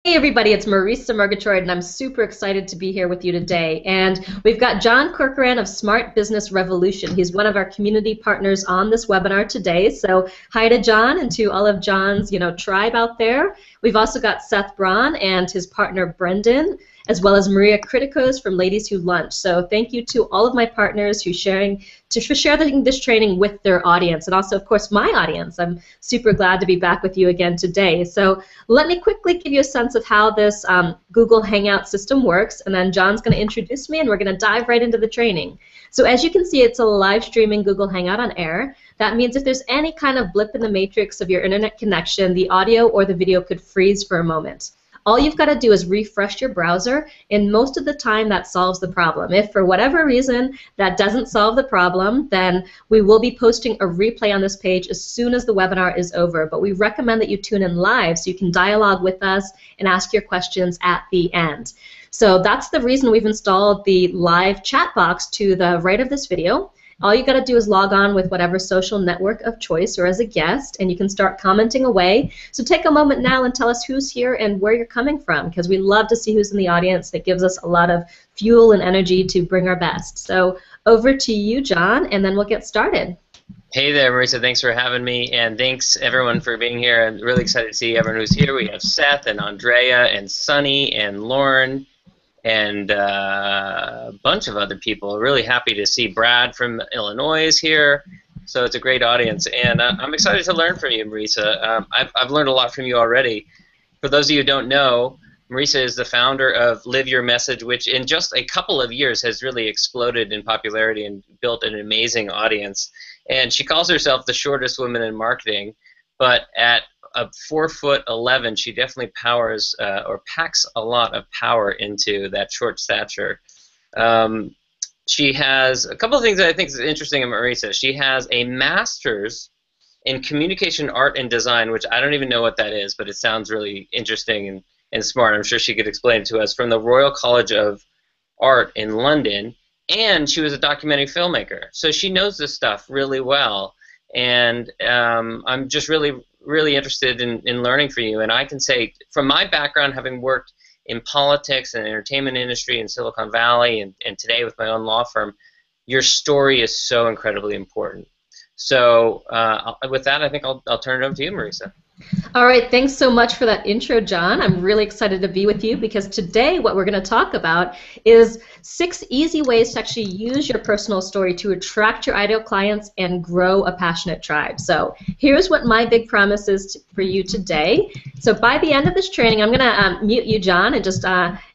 Hey everybody, it's Marisa Murgatroyd, and I'm super excited to be here with you today. And we've got John Corcoran of Smart Business Revolution. He's one of our community partners on this webinar today. So hi to John and to all of John's, tribe out there. We've also got Seth Braun and his partner Brendan, as well as Maria Criticos from Ladies Who Lunch. So thank you to all of my partners for sharing this training with their audience, and also, of course, my audience. I'm super glad to be back with you again today. So let me quickly give you a sense of how this Google Hangout system works, and then John's going to introduce me, and we're going to dive right into the training. So as you can see, it's a live streaming Google Hangout on air. That means if there's any kind of blip in the matrix of your internet connection, the audio or the video could freeze for a moment. All you've got to do is refresh your browser, and most of the time that solves the problem. If for whatever reason that doesn't solve the problem, then we will be posting a replay on this page as soon as the webinar is over. But we recommend that you tune in live so you can dialogue with us and ask your questions at the end. So that's the reason we've installed the live chat box to the right of this video. All you got to do is log on with whatever social network of choice or as a guest, and you can start commenting away. So take a moment now and tell us who's here and where you're coming from, because we love to see who's in the audience. It gives us a lot of fuel and energy to bring our best. So over to you, John, and then we'll get started. Hey there, Marisa. Thanks for having me, and thanks everyone for being here. I'm really excited to see everyone who's here. We have Seth and Andrea and Sunny and Lauren and a bunch of other people. Really happy to see Brad from Illinois is here. So it's a great audience, and I'm excited to learn from you, Marisa. I've learned a lot from you already. For those of you who don't know, Marisa is the founder of Live Your Message, which in just a couple of years has really exploded in popularity and built an amazing audience. And she calls herself the shortest woman in marketing, but at 4'11", she definitely powers or packs a lot of power into that short stature. She has a couple of things that I think is interesting in Marisa. She has a master's in communication art and design, which I don't even know what that is, but it sounds really interesting and smart. I'm sure she could explain it to us, from the Royal College of Art in London, and she was a documentary filmmaker. So she knows this stuff really well, and I'm just really interested in learning from you. And I can say, from my background, having worked in politics and entertainment industry in Silicon Valley and today with my own law firm, your story is so incredibly important. So with that, I think I'll turn it over to you, Marisa. All right, thanks so much for that intro, John. I'm really excited to be with you, because today what we're going to talk about is 6 easy ways to actually use your personal story to attract your ideal clients and grow a passionate tribe. So here's what my big promise is for you today. So by the end of this training, I'm going to mute you, John, and just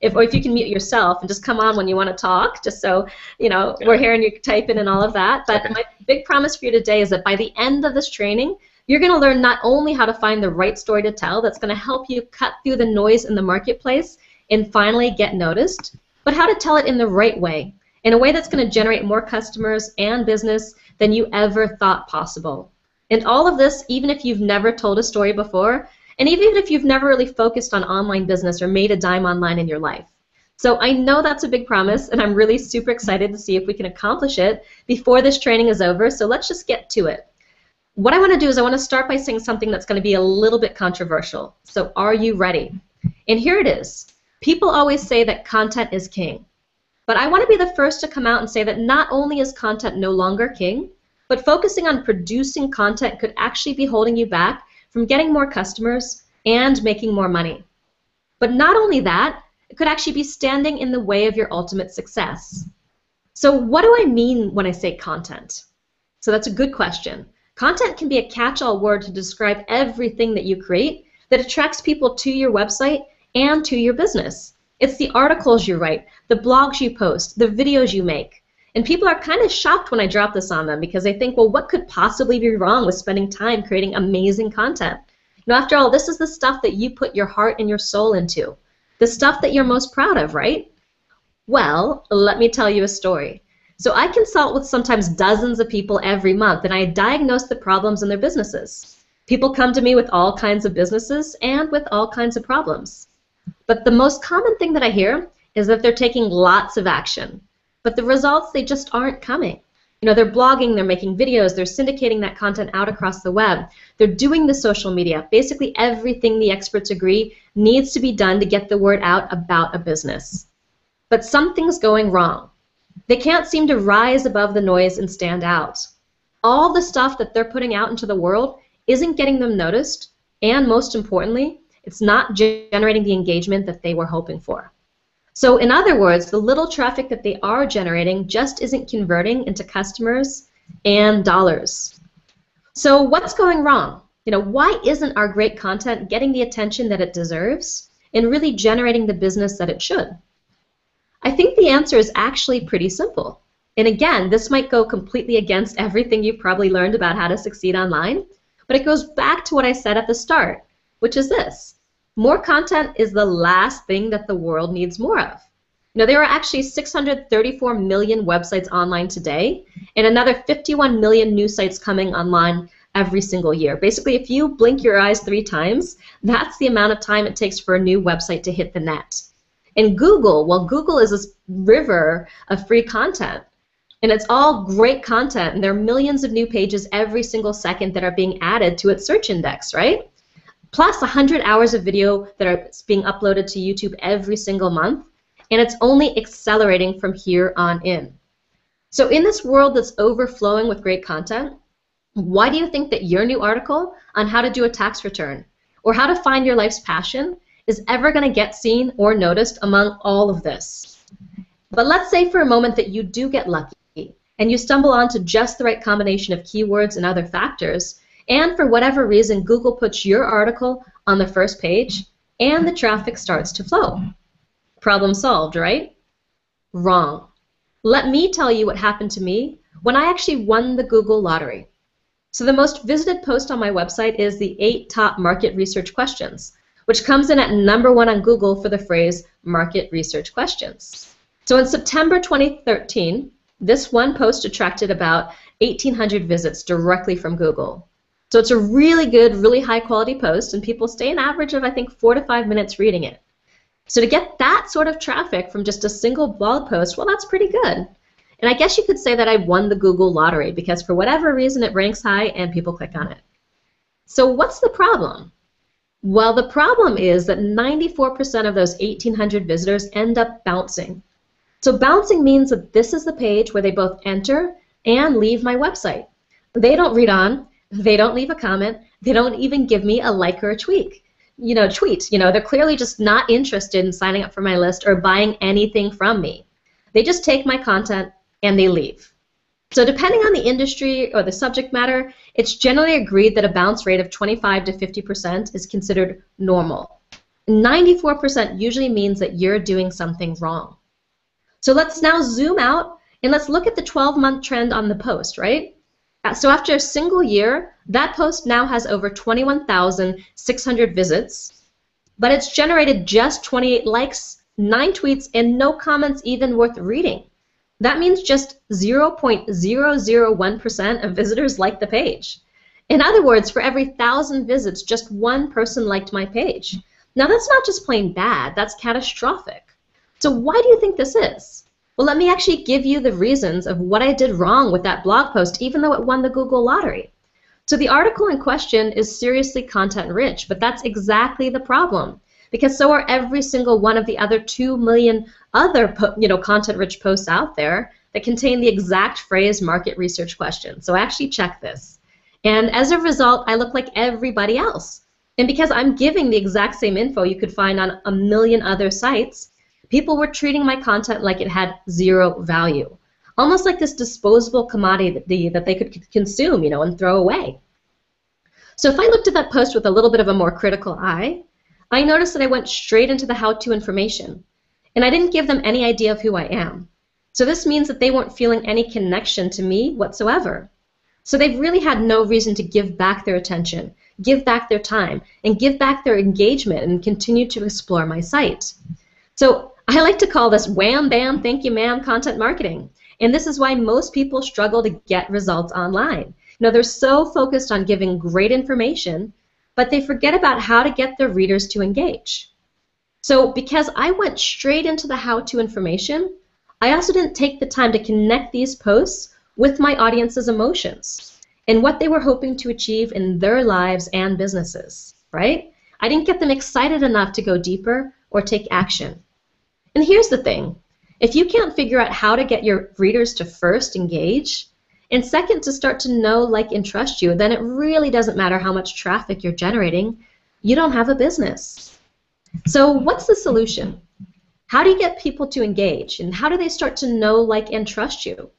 if you can mute yourself and just come on when you want to talk, just so we're hearing you typing and all of that. But my big promise for you today is that by the end of this training, you're going to learn not only how to find the right story to tell that's going to help you cut through the noise in the marketplace and finally get noticed, but how to tell it in the right way, in a way that's going to generate more customers and business than you ever thought possible. And all of this, even if you've never told a story before, and even if you've never really focused on online business or made a dime online in your life. So I know that's a big promise, and I'm really super excited to see if we can accomplish it before this training is over, so let's just get to it. What I want to do is I want to start by saying something that's going to be a little bit controversial. So are you ready? And here it is. People always say that content is king. But I want to be the first to come out and say that not only is content no longer king, but focusing on producing content could actually be holding you back from getting more customers and making more money. But not only that, it could actually be standing in the way of your ultimate success. So what do I mean when I say content? So that's a good question. Content can be a catch-all word to describe everything that you create that attracts people to your website and to your business. It's the articles you write, the blogs you post, the videos you make. And people are kind of shocked when I drop this on them, because they think, well, what could possibly be wrong with spending time creating amazing content? After all, this is the stuff that you put your heart and your soul into, the stuff that you're most proud of, right? Well, let me tell you a story. So I consult with sometimes dozens of people every month, and I diagnose the problems in their businesses. People come to me with all kinds of businesses and with all kinds of problems. But the most common thing that I hear is that they're taking lots of action, but the results, they just aren't coming. You know, they're blogging, they're making videos, they're syndicating that content out across the web. They're doing the social media. Basically everything the experts agree needs to be done to get the word out about a business. But something's going wrong. They can't seem to rise above the noise and stand out. All the stuff that they're putting out into the world isn't getting them noticed, and most importantly, it's not generating the engagement that they were hoping for. So in other words, the little traffic that they are generating just isn't converting into customers and dollars. So what's going wrong? You know, why isn't our great content getting the attention that it deserves and really generating the business that it should? I think the answer is actually pretty simple. And again, this might go completely against everything you've probably learned about how to succeed online, but it goes back to what I said at the start, which is this. More content is the last thing that the world needs more of. You know, there are actually 634 million websites online today, and another 51 million new sites coming online every single year. Basically, if you blink your eyes 3 times, that's the amount of time it takes for a new website to hit the net. And Google, well, Google is this river of free content. And it's all great content, and there are millions of new pages every single second that are being added to its search index, right? Plus 100 hours of video that are being uploaded to YouTube every single month, and it's only accelerating from here on in. So in this world that's overflowing with great content, why do you think that your new article on how to do a tax return or how to find your life's passion is ever going to get seen or noticed among all of this? But let's say for a moment that you do get lucky and you stumble onto just the right combination of keywords and other factors, and for whatever reason Google puts your article on the first page and the traffic starts to flow. Problem solved, right? Wrong. Let me tell you what happened to me when I actually won the Google lottery. So the most visited post on my website is the 8 top market research questions, which comes in at #1 on Google for the phrase market research questions. So in September 2013, this one post attracted about 1,800 visits directly from Google. So it's a really good, really high quality post, and people stay an average of, I think, 4 to 5 minutes reading it. So to get that sort of traffic from just a single blog post, well, that's pretty good. And I guess you could say that I won the Google lottery because for whatever reason it ranks high and people click on it. So what's the problem? Well, the problem is that 94% of those 1,800 visitors end up bouncing. So bouncing means that this is the page where they both enter and leave my website. They don't read on, they don't leave a comment, they don't even give me a like or a tweet. They're clearly just not interested in signing up for my list or buying anything from me. They just take my content and they leave. So depending on the industry or the subject matter, it's generally agreed that a bounce rate of 25 to 50% is considered normal. 94% usually means that you're doing something wrong. So let's now zoom out and let's look at the 12-month trend on the post, right? So after a single year, that post now has over 21,600 visits, but it's generated just 28 likes, 9 tweets, and no comments even worth reading. That means just 0.001% of visitors liked the page. In other words, for every 1,000 visits, just 1 person liked my page. Now that's not just plain bad, that's catastrophic. So why do you think this is? Well, let me actually give you the reasons of what I did wrong with that blog post, even though it won the Google lottery. So the article in question is seriously content rich, but that's exactly the problem, because so are every single one of the other 2 million other content rich posts out there that contain the exact phrase market research question. So actually check this. And as a result, I look like everybody else. And because I'm giving the exact same info you could find on a million other sites, people were treating my content like it had 0 value. Almost like this disposable commodity that they could consume, and throw away. So if I looked at that post with a little bit of a more critical eye, I noticed that I went straight into the how-to information, and I didn't give them any idea of who I am. So this means that they weren't feeling any connection to me whatsoever. So they've really had no reason to give back their attention, give back their time, and give back their engagement and continue to explore my site. So I like to call this wham, bam, thank you, ma'am content marketing. And this is why most people struggle to get results online. They're so focused on giving great information, but they forget about how to get their readers to engage. So because I went straight into the how-to information, I also didn't take the time to connect these posts with my audience's emotions and what they were hoping to achieve in their lives and businesses, right? I didn't get them excited enough to go deeper or take action. And here's the thing. If you can't figure out how to get your readers to first engage, and second to start to know, like, and trust you, then it really doesn't matter how much traffic you're generating. You don't have a business. So what's the solution? How do you get people to engage, and how do they start to know, like, and trust you?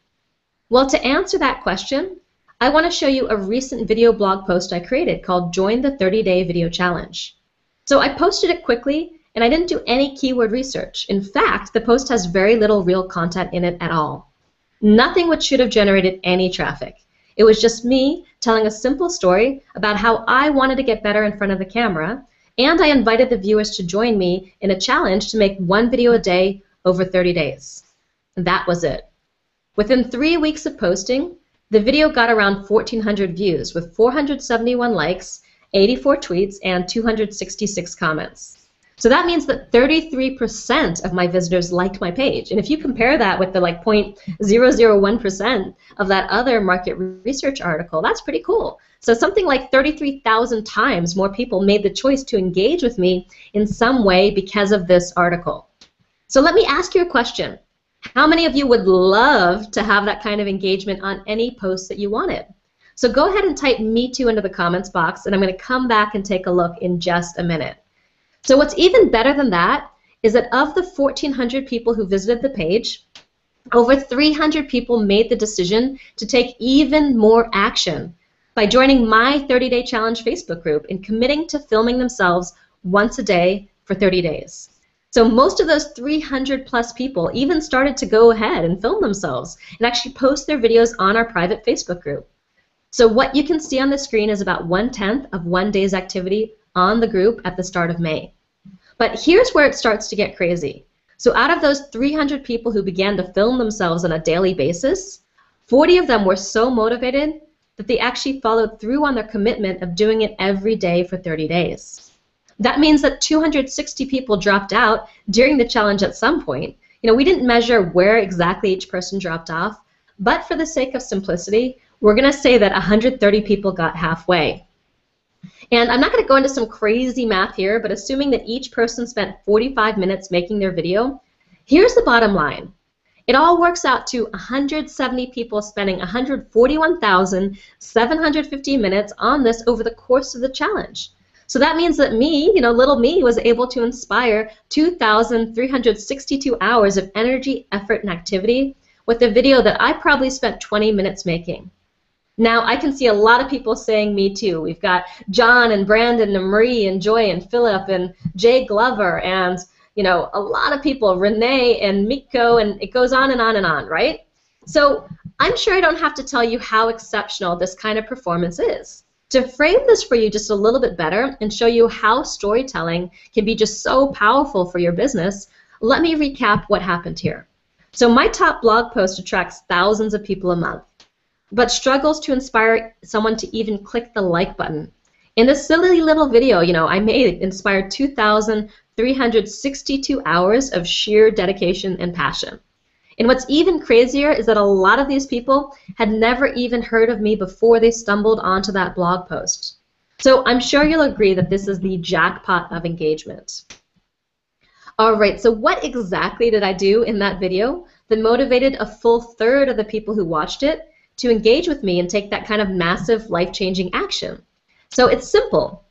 Well, to answer that question, I want to show you a recent video blog post I created called Join the 30-Day Video Challenge. So I posted it quickly, and I didn't do any keyword research. In fact, the post has very little real content in it at all. Nothing which should have generated any traffic. It was just me telling a simple story about how I wanted to get better in front of the camera, and I invited the viewers to join me in a challenge to make one video a day over 30 days. And that was it. Within 3 weeks of posting, the video got around 1,400 views with 471 likes, 84 tweets, and 266 comments. So that means that 33% of my visitors liked my page. And if you compare that with the 0.001% of that other market research article, that's pretty cool. So something like 33,000 times more people made the choice to engage with me in some way because of this article. So let me ask you a question. How many of you would love to have that kind of engagement on any post that you wanted? So go ahead and type "me too" into the comments box, and I'm going to come back and take a look in just a minute. So what's even better than that is that of the 1,400 people who visited the page, over 300 people made the decision to take even more action by joining my 30-Day Challenge Facebook group and committing to filming themselves once a day for 30 days. So most of those 300 plus people even started to go ahead and film themselves and actually post their videos on our private Facebook group. So what you can see on the screen is about 1/10 of one day's activity on the group at the start of May. But here's where it starts to get crazy. So out of those 300 people who began to film themselves on a daily basis, 40 of them were so motivated that they actually followed through on their commitment of doing it every day for 30 days. That means that 260 people dropped out during the challenge at some point. You know, we didn't measure where exactly each person dropped off, but for the sake of simplicity, we're going to say that 130 people got halfway. And I'm not going to go into some crazy math here, but assuming that each person spent 45 minutes making their video, here's the bottom line. It all works out to 170 people spending 141,750 minutes on this over the course of the challenge. So that means that me, little me, was able to inspire 2,362 hours of energy, effort, and activity with a video that I probably spent 20 minutes making. Now, I can see a lot of people saying "me too." We've got John and Brandon and Marie and Joy and Philip and Jay Glover and, a lot of people, Renee and Miko, and it goes on and on and on, right? So I'm sure I don't have to tell you how exceptional this kind of performance is. To frame this for you just a little bit better and show you how storytelling can be just so powerful for your business, let me recap what happened here. So my top blog post attracts thousands of people a month, but struggles to inspire someone to even click the like button. In this silly little video, I made inspired 2,362 hours of sheer dedication and passion. And what's even crazier is that a lot of these people had never even heard of me before they stumbled onto that blog post. So I'm sure you'll agree that this is the jackpot of engagement. All right, so what exactly did I do in that video that motivated a full third of the people who watched it to engage with me and take that kind of massive life-changing action? So it's simple.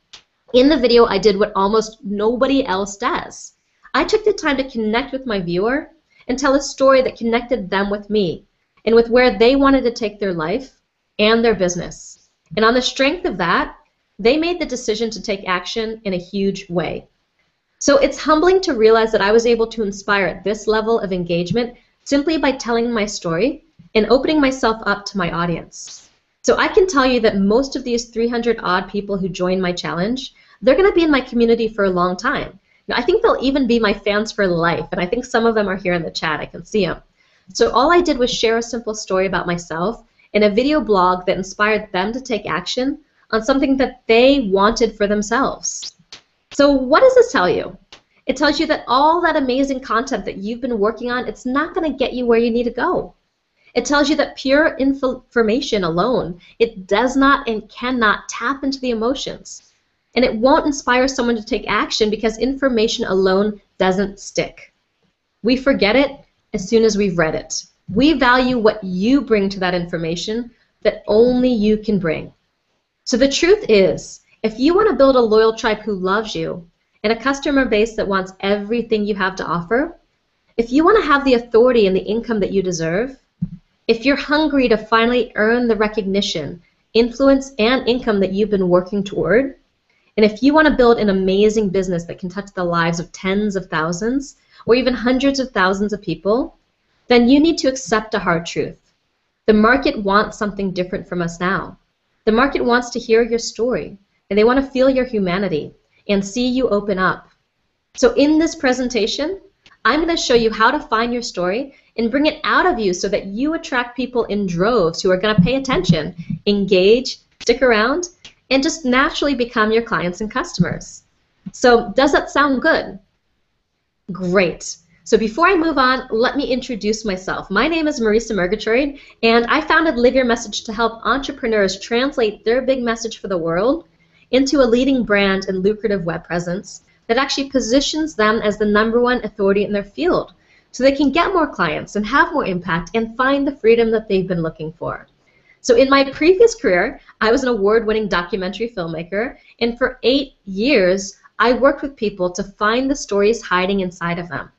In the video, I did what almost nobody else does. I took the time to connect with my viewer and tell a story that connected them with me and with where they wanted to take their life and their business. And on the strength of that, they made the decision to take action in a huge way. So it's humbling to realize that I was able to inspire this level of engagement simply by telling my story and opening myself up to my audience. So I can tell you that most of these 300 odd people who joined my challenge, they're going to be in my community for a long time. I think they'll even be my fans for life, and I think some of them are here in the chat. I can see them. So all I did was share a simple story about myself in a video blog that inspired them to take action on something that they wanted for themselves. So what does this tell you? It tells you that all that amazing content that you've been working on, it's not going to get you where you need to go. It tells you that pure information alone, it does not and cannot tap into the emotions. And it won't inspire someone to take action because information alone doesn't stick. We forget it as soon as we've read it. We value what you bring to that information that only you can bring. So the truth is, if you want to build a loyal tribe who loves you and a customer base that wants everything you have to offer, if you want to have the authority and the income that you deserve, if you're hungry to finally earn the recognition, influence, and income that you've been working toward, and if you want to build an amazing business that can touch the lives of tens of thousands or even hundreds of thousands of people, then you need to accept a hard truth. The market wants something different from us now. The market wants to hear your story, and they want to feel your humanity and see you open up. So in this presentation, I'm going to show you how to find your story and bring it out of you so that you attract people in droves who are going to pay attention, engage, stick around, and just naturally become your clients and customers. So does that sound good? Great. So before I move on, let me introduce myself. My name is Marisa Murgatroyd, and I founded Live Your Message to help entrepreneurs translate their big message for the world into a leading brand and lucrative web presence that actually positions them as the #1 authority in their field so they can get more clients and have more impact and find the freedom that they've been looking for. So in my previous career, I was an award-winning documentary filmmaker, and for 8 years, I worked with people to find the stories hiding inside of them.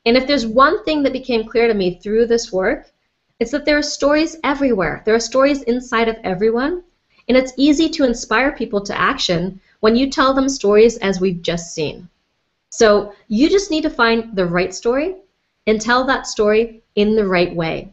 And if there's one thing that became clear to me through this work, it's that there are stories everywhere. There are stories inside of everyone, and it's easy to inspire people to action when you tell them stories as we've just seen. So you just need to find the right story and tell that story in the right way.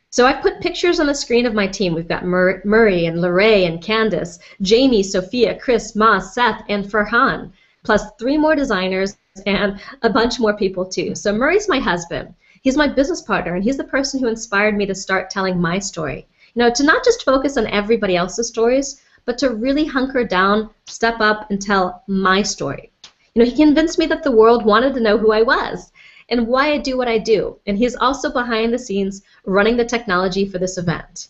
So I've put pictures on the screen of my team. We've got Murray and Lorraine and Candace, Jamie, Sophia, Chris, Ma, Seth, and Farhan, plus 3 more designers and a bunch more people too. So Murray's my husband. He's my business partner, and he's the person who inspired me to start telling my story. You know, to not just focus on everybody else's stories, but to really hunker down, step up, and tell my story. You know, he convinced me that the world wanted to know who I was and why I do what I do. And he's also behind the scenes running the technology for this event.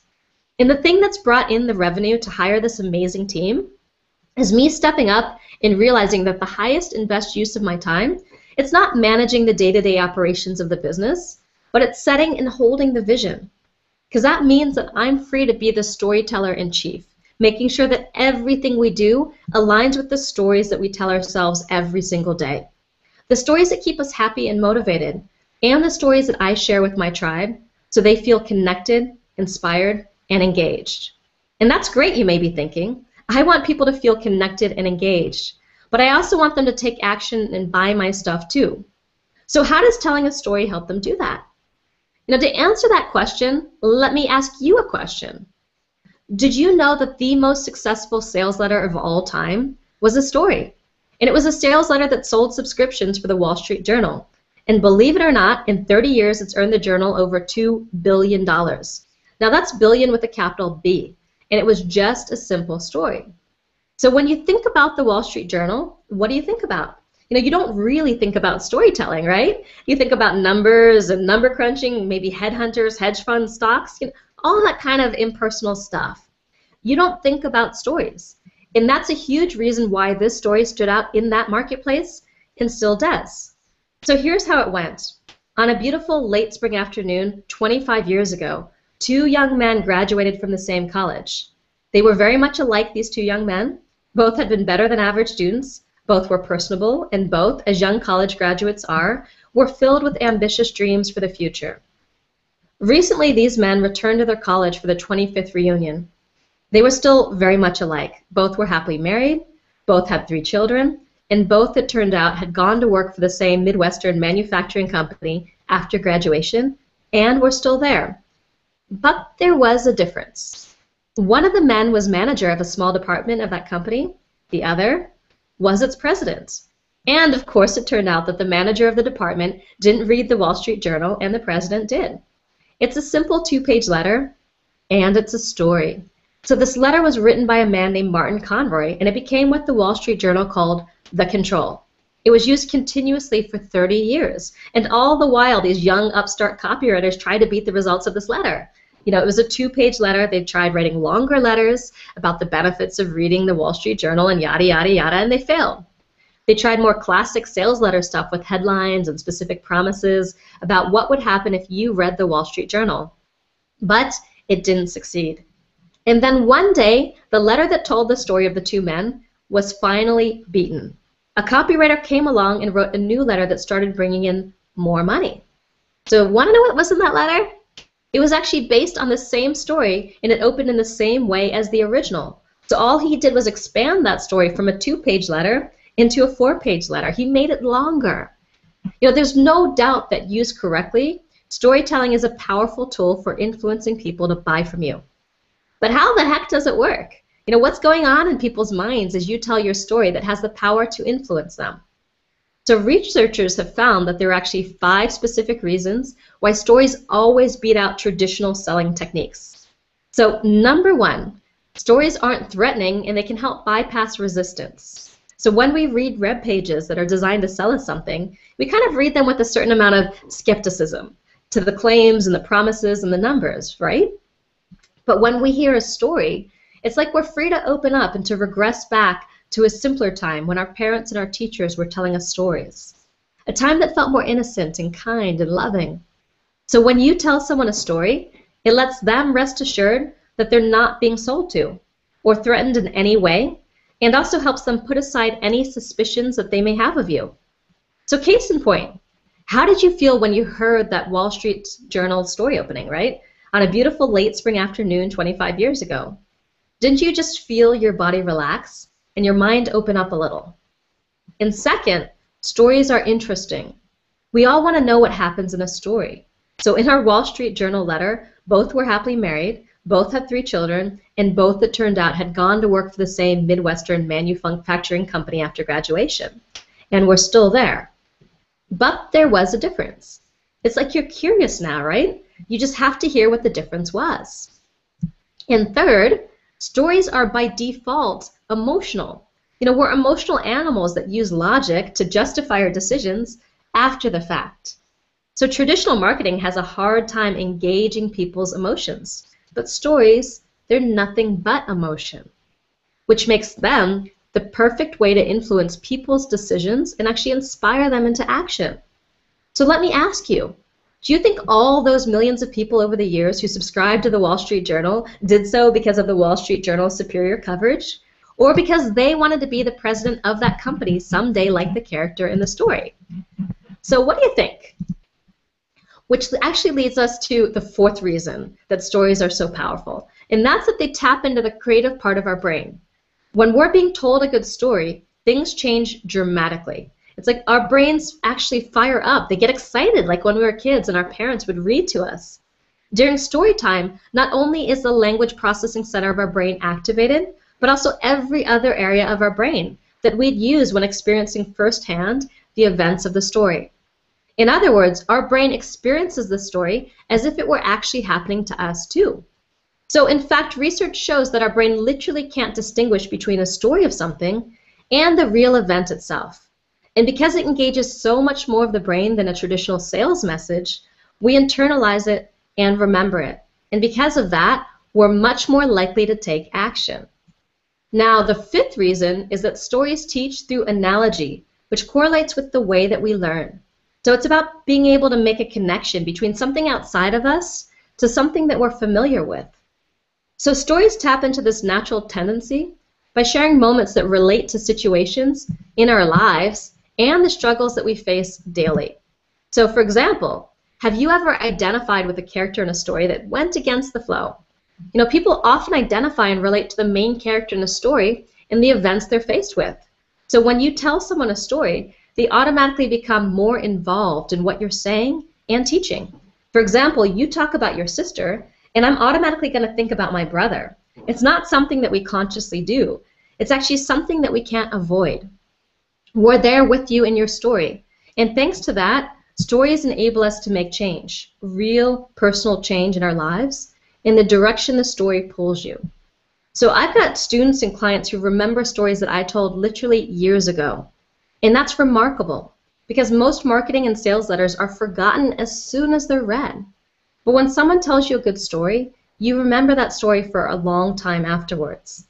And the thing that's brought in the revenue to hire this amazing team is me stepping up and realizing that the highest and best use of my time, it's not managing the day-to-day operations of the business, but it's setting and holding the vision. Because that means that I'm free to be the storyteller in chief, making sure that everything we do aligns with the stories that we tell ourselves every single day. The stories that keep us happy and motivated, and the stories that I share with my tribe so they feel connected, inspired, and engaged. And that's great, you may be thinking. I want people to feel connected and engaged, but I also want them to take action and buy my stuff too. So how does telling a story help them do that? You know, to answer that question, let me ask you a question. Did you know that the most successful sales letter of all time was a story? And it was a sales letter that sold subscriptions for the Wall Street Journal. And believe it or not, in 30 years, it's earned the Journal over $2 billion. Now that's billion with a capital B. And it was just a simple story. So when you think about the Wall Street Journal, what do you think about? You know, you don't really think about storytelling, right? You think about numbers and number crunching, maybe headhunters, hedge funds, stocks, you know, all that kind of impersonal stuff. You don't think about stories. And that's a huge reason why this story stood out in that marketplace and still does. So here's how it went. On a beautiful late spring afternoon 25 years ago, 2 young men graduated from the same college. They were very much alike, these 2 young men. Both had been better than average students. Both were personable, and both, as young college graduates are, were filled with ambitious dreams for the future. Recently, these men returned to their college for the 25th reunion. They were still very much alike. Both were happily married, both had 3 children, and both, it turned out, had gone to work for the same Midwestern manufacturing company after graduation, and were still there. But there was a difference. One of the men was manager of a small department of that company. The other was its president. And, of course, it turned out that the manager of the department didn't read the Wall Street Journal, and the president did. It's a simple 2-page letter, and it's a story. So this letter was written by a man named Martin Conroy, and it became what the Wall Street Journal called The Control. It was used continuously for 30 years, and all the while these young upstart copywriters tried to beat the results of this letter. It was a 2-page letter. They tried writing longer letters about the benefits of reading the Wall Street Journal and yada, yada, yada, and they failed. They tried more classic sales letter stuff with headlines and specific promises about what would happen if you read the Wall Street Journal. But it didn't succeed. And then one day, the letter that told the story of the 2 men was finally beaten. A copywriter came along and wrote a new letter that started bringing in more money. So want to know what was in that letter? It was actually based on the same story, and it opened in the same way as the original. So all he did was expand that story from a 2-page letter into a 4-page letter. He made it longer. There's no doubt that used correctly, storytelling is a powerful tool for influencing people to buy from you. But how the heck does it work? What's going on in people's minds as you tell your story that has the power to influence them? So researchers have found that there are actually 5 specific reasons why stories always beat out traditional selling techniques. So number 1, stories aren't threatening and they can help bypass resistance. So when we read web pages that are designed to sell us something, we kind of read them with a certain amount of skepticism to the claims and the promises and the numbers, right? But when we hear a story, it's like we're free to open up and to regress back to a simpler time when our parents and our teachers were telling us stories. A time that felt more innocent and kind and loving. So when you tell someone a story, it lets them rest assured that they're not being sold to or threatened in any way, and also helps them put aside any suspicions that they may have of you. So case in point, how did you feel when you heard that Wall Street Journal story opening, right? On a beautiful late spring afternoon 25 years ago. Didn't you just feel your body relax and your mind open up a little? And second, stories are interesting. We all want to know what happens in a story. So in our Wall Street Journal letter, both were happily married, both had 3 children, and both, it turned out, had gone to work for the same Midwestern manufacturing company after graduation, and were still there. But there was a difference. It's like you're curious now, right? You just have to hear what the difference was. And third, stories are by default emotional. We're emotional animals that use logic to justify our decisions after the fact. So traditional marketing has a hard time engaging people's emotions. But stories, they're nothing but emotion, which makes them the perfect way to influence people's decisions and actually inspire them into action. So let me ask you, do you think all those millions of people over the years who subscribed to the Wall Street Journal did so because of the Wall Street Journal's superior coverage? Or because they wanted to be the president of that company someday like the character in the story? So what do you think? Which actually leads us to the 4th reason that stories are so powerful, and that's that they tap into the creative part of our brain. When we're being told a good story, things change dramatically. It's like our brains actually fire up. They get excited like when we were kids and our parents would read to us. During story time, not only is the language processing center of our brain activated, but also every other area of our brain that we'd use when experiencing firsthand the events of the story. In other words, our brain experiences the story as if it were actually happening to us too. So in fact, research shows that our brain literally can't distinguish between a story of something and the real event itself. And because it engages so much more of the brain than a traditional sales message, we internalize it and remember it. And because of that, we're much more likely to take action. Now, the 5th reason is that stories teach through analogy, which correlates with the way that we learn. So it's about being able to make a connection between something outside of us to something that we're familiar with. So stories tap into this natural tendency by sharing moments that relate to situations in our lives and the struggles that we face daily. So for example, have you ever identified with a character in a story that went against the flow? People often identify and relate to the main character in a story and the events they're faced with. So when you tell someone a story, they automatically become more involved in what you're saying and teaching. For example, you talk about your sister, and I'm automatically going to think about my brother. It's not something that we consciously do. It's actually something that we can't avoid. We're there with you in your story. And thanks to that, stories enable us to make change, real personal change in our lives, in the direction the story pulls you. So I've got students and clients who remember stories that I told literally years ago. And that's remarkable, because most marketing and sales letters are forgotten as soon as they're read. But when someone tells you a good story, you remember that story for a long time afterwards.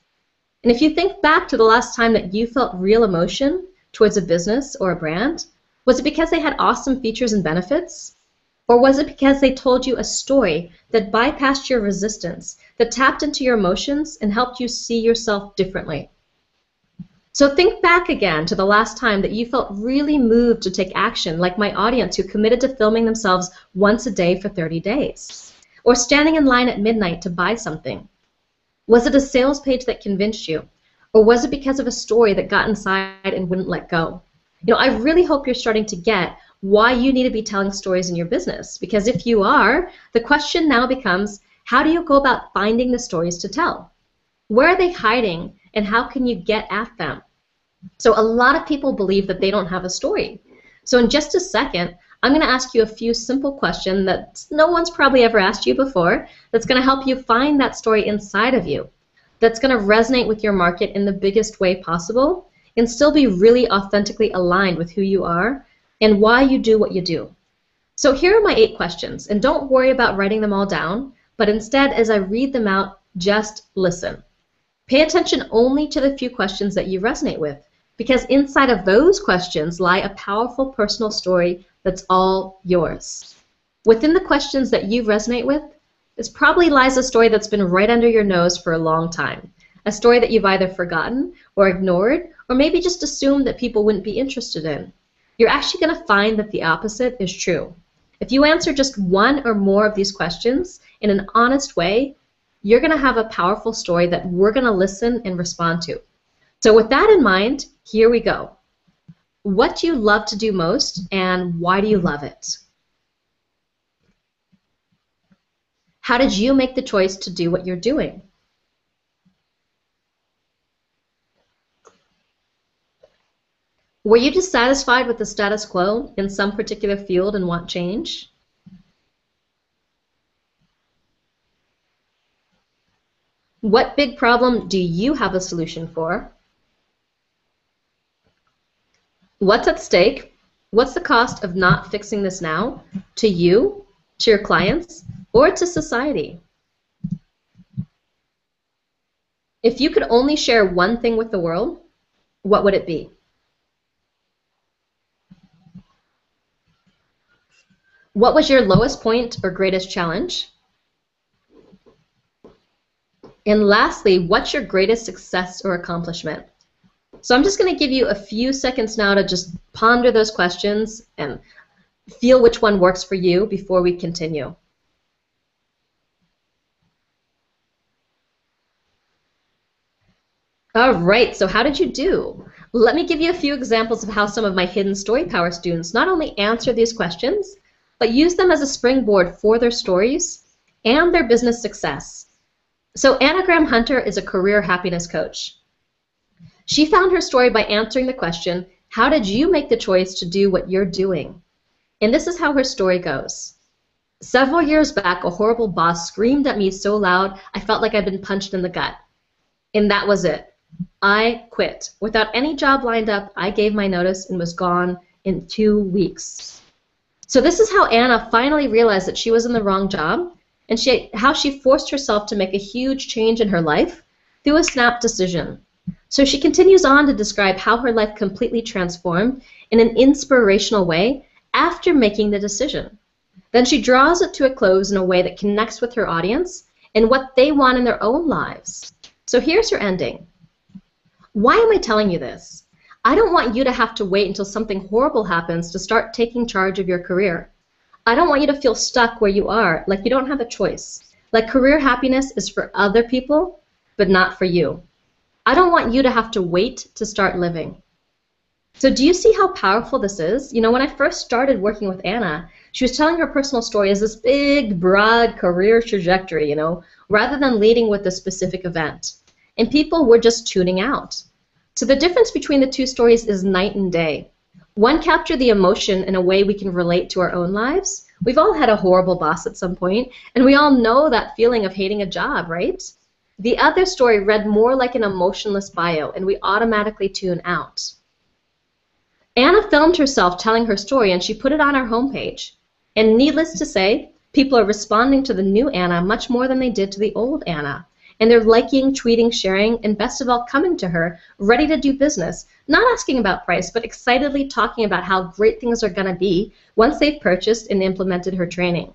And if you think back to the last time that you felt real emotion towards a business or a brand, was it because they had awesome features and benefits? Or was it because they told you a story that bypassed your resistance, that tapped into your emotions and helped you see yourself differently? So think back again to the last time that you felt really moved to take action, like my audience who committed to filming themselves once a day for 30 days, or standing in line at midnight to buy something. Was it a sales page that convinced you, or was it because of a story that got inside and wouldn't let go? I really hope you're starting to get why you need to be telling stories in your business, because if you are, the question now becomes, how do you go about finding the stories to tell? Where are they hiding, and how can you get at them? So a lot of people believe that they don't have a story. So in just a second, I'm going to ask you a few simple questions that no one's probably ever asked you before that's going to help you find that story inside of you, that's going to resonate with your market in the biggest way possible and still be really authentically aligned with who you are and why you do what you do. So here are my 8 questions, and don't worry about writing them all down, but instead, as I read them out, just listen. Pay attention only to the few questions that you resonate with, because inside of those questions lie a powerful personal story that's all yours. Within the questions that you resonate with, this probably lies a story that's been right under your nose for a long time, a story that you've either forgotten or ignored, or maybe just assumed that people wouldn't be interested in. You're actually going to find that the opposite is true. If you answer just one or more of these questions in an honest way, you're going to have a powerful story that we're going to listen and respond to. So with that in mind, here we go. What do you love to do most, and why do you love it? How did you make the choice to do what you're doing? Were you dissatisfied with the status quo in some particular field and want change? What big problem do you have a solution for? What's at stake? What's the cost of not fixing this now, to you, to your clients, or to society? If you could only share one thing with the world, what would it be? What was your lowest point or greatest challenge? And lastly, what's your greatest success or accomplishment? So I'm just going to give you a few seconds now to just ponder those questions and feel which one works for you before we continue. All right, so how did you do? Let me give you a few examples of how some of my Hidden Story Power students not only answer these questions, but use them as a springboard for their stories and their business success. So Anna Graham Hunter is a career happiness coach. She found her story by answering the question, how did you make the choice to do what you're doing? And this is how her story goes. Several years back, a horrible boss screamed at me so loud I felt like I'd been punched in the gut. And that was it. I quit. Without any job lined up, I gave my notice and was gone in 2 weeks. So this is how Anna finally realized that she was in the wrong job, and how she forced herself to make a huge change in her life through a snap decision. So she continues on to describe how her life completely transformed in an inspirational way after making the decision. Then she draws it to a close in a way that connects with her audience and what they want in their own lives. So here's her ending. Why am I telling you this? I don't want you to have to wait until something horrible happens to start taking charge of your career. I don't want you to feel stuck where you are, like you don't have a choice. Like career happiness is for other people, but not for you. I don't want you to have to wait to start living. So do you see how powerful this is? When I first started working with Anna, she was telling her personal story as this big, broad career trajectory, rather than leading with a specific event. And people were just tuning out. So the difference between the two stories is night and day. One captured the emotion in a way we can relate to our own lives. We've all had a horrible boss at some point, and we all know that feeling of hating a job, right? The other story read more like an emotionless bio, and we automatically tune out. Anna filmed herself telling her story, and she put it on her homepage. And needless to say, People are responding to the new Anna much more than they did to the old Anna. And they're liking, tweeting, sharing, and best of all, coming to her, ready to do business, not asking about price, but excitedly talking about how great things are going to be once they've purchased and implemented her training.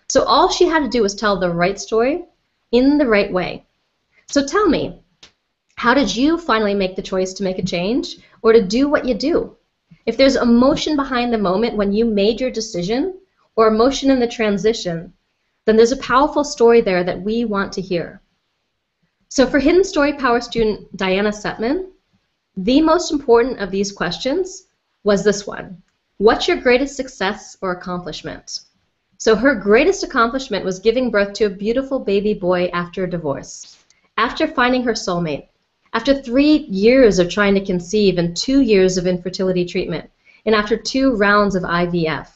So all she had to do was tell the right story in the right way. So tell me, how did you finally make the choice to make a change or to do what you do? If there's emotion behind the moment when you made your decision or emotion in the transition, then there's a powerful story there that we want to hear. So for Hidden Story Power student Diana Setman, the most important of these questions was this one. What's your greatest success or accomplishment? So her greatest accomplishment was giving birth to a beautiful baby boy after a divorce, after finding her soulmate, after 3 years of trying to conceive and 2 years of infertility treatment, and after 2 rounds of IVF.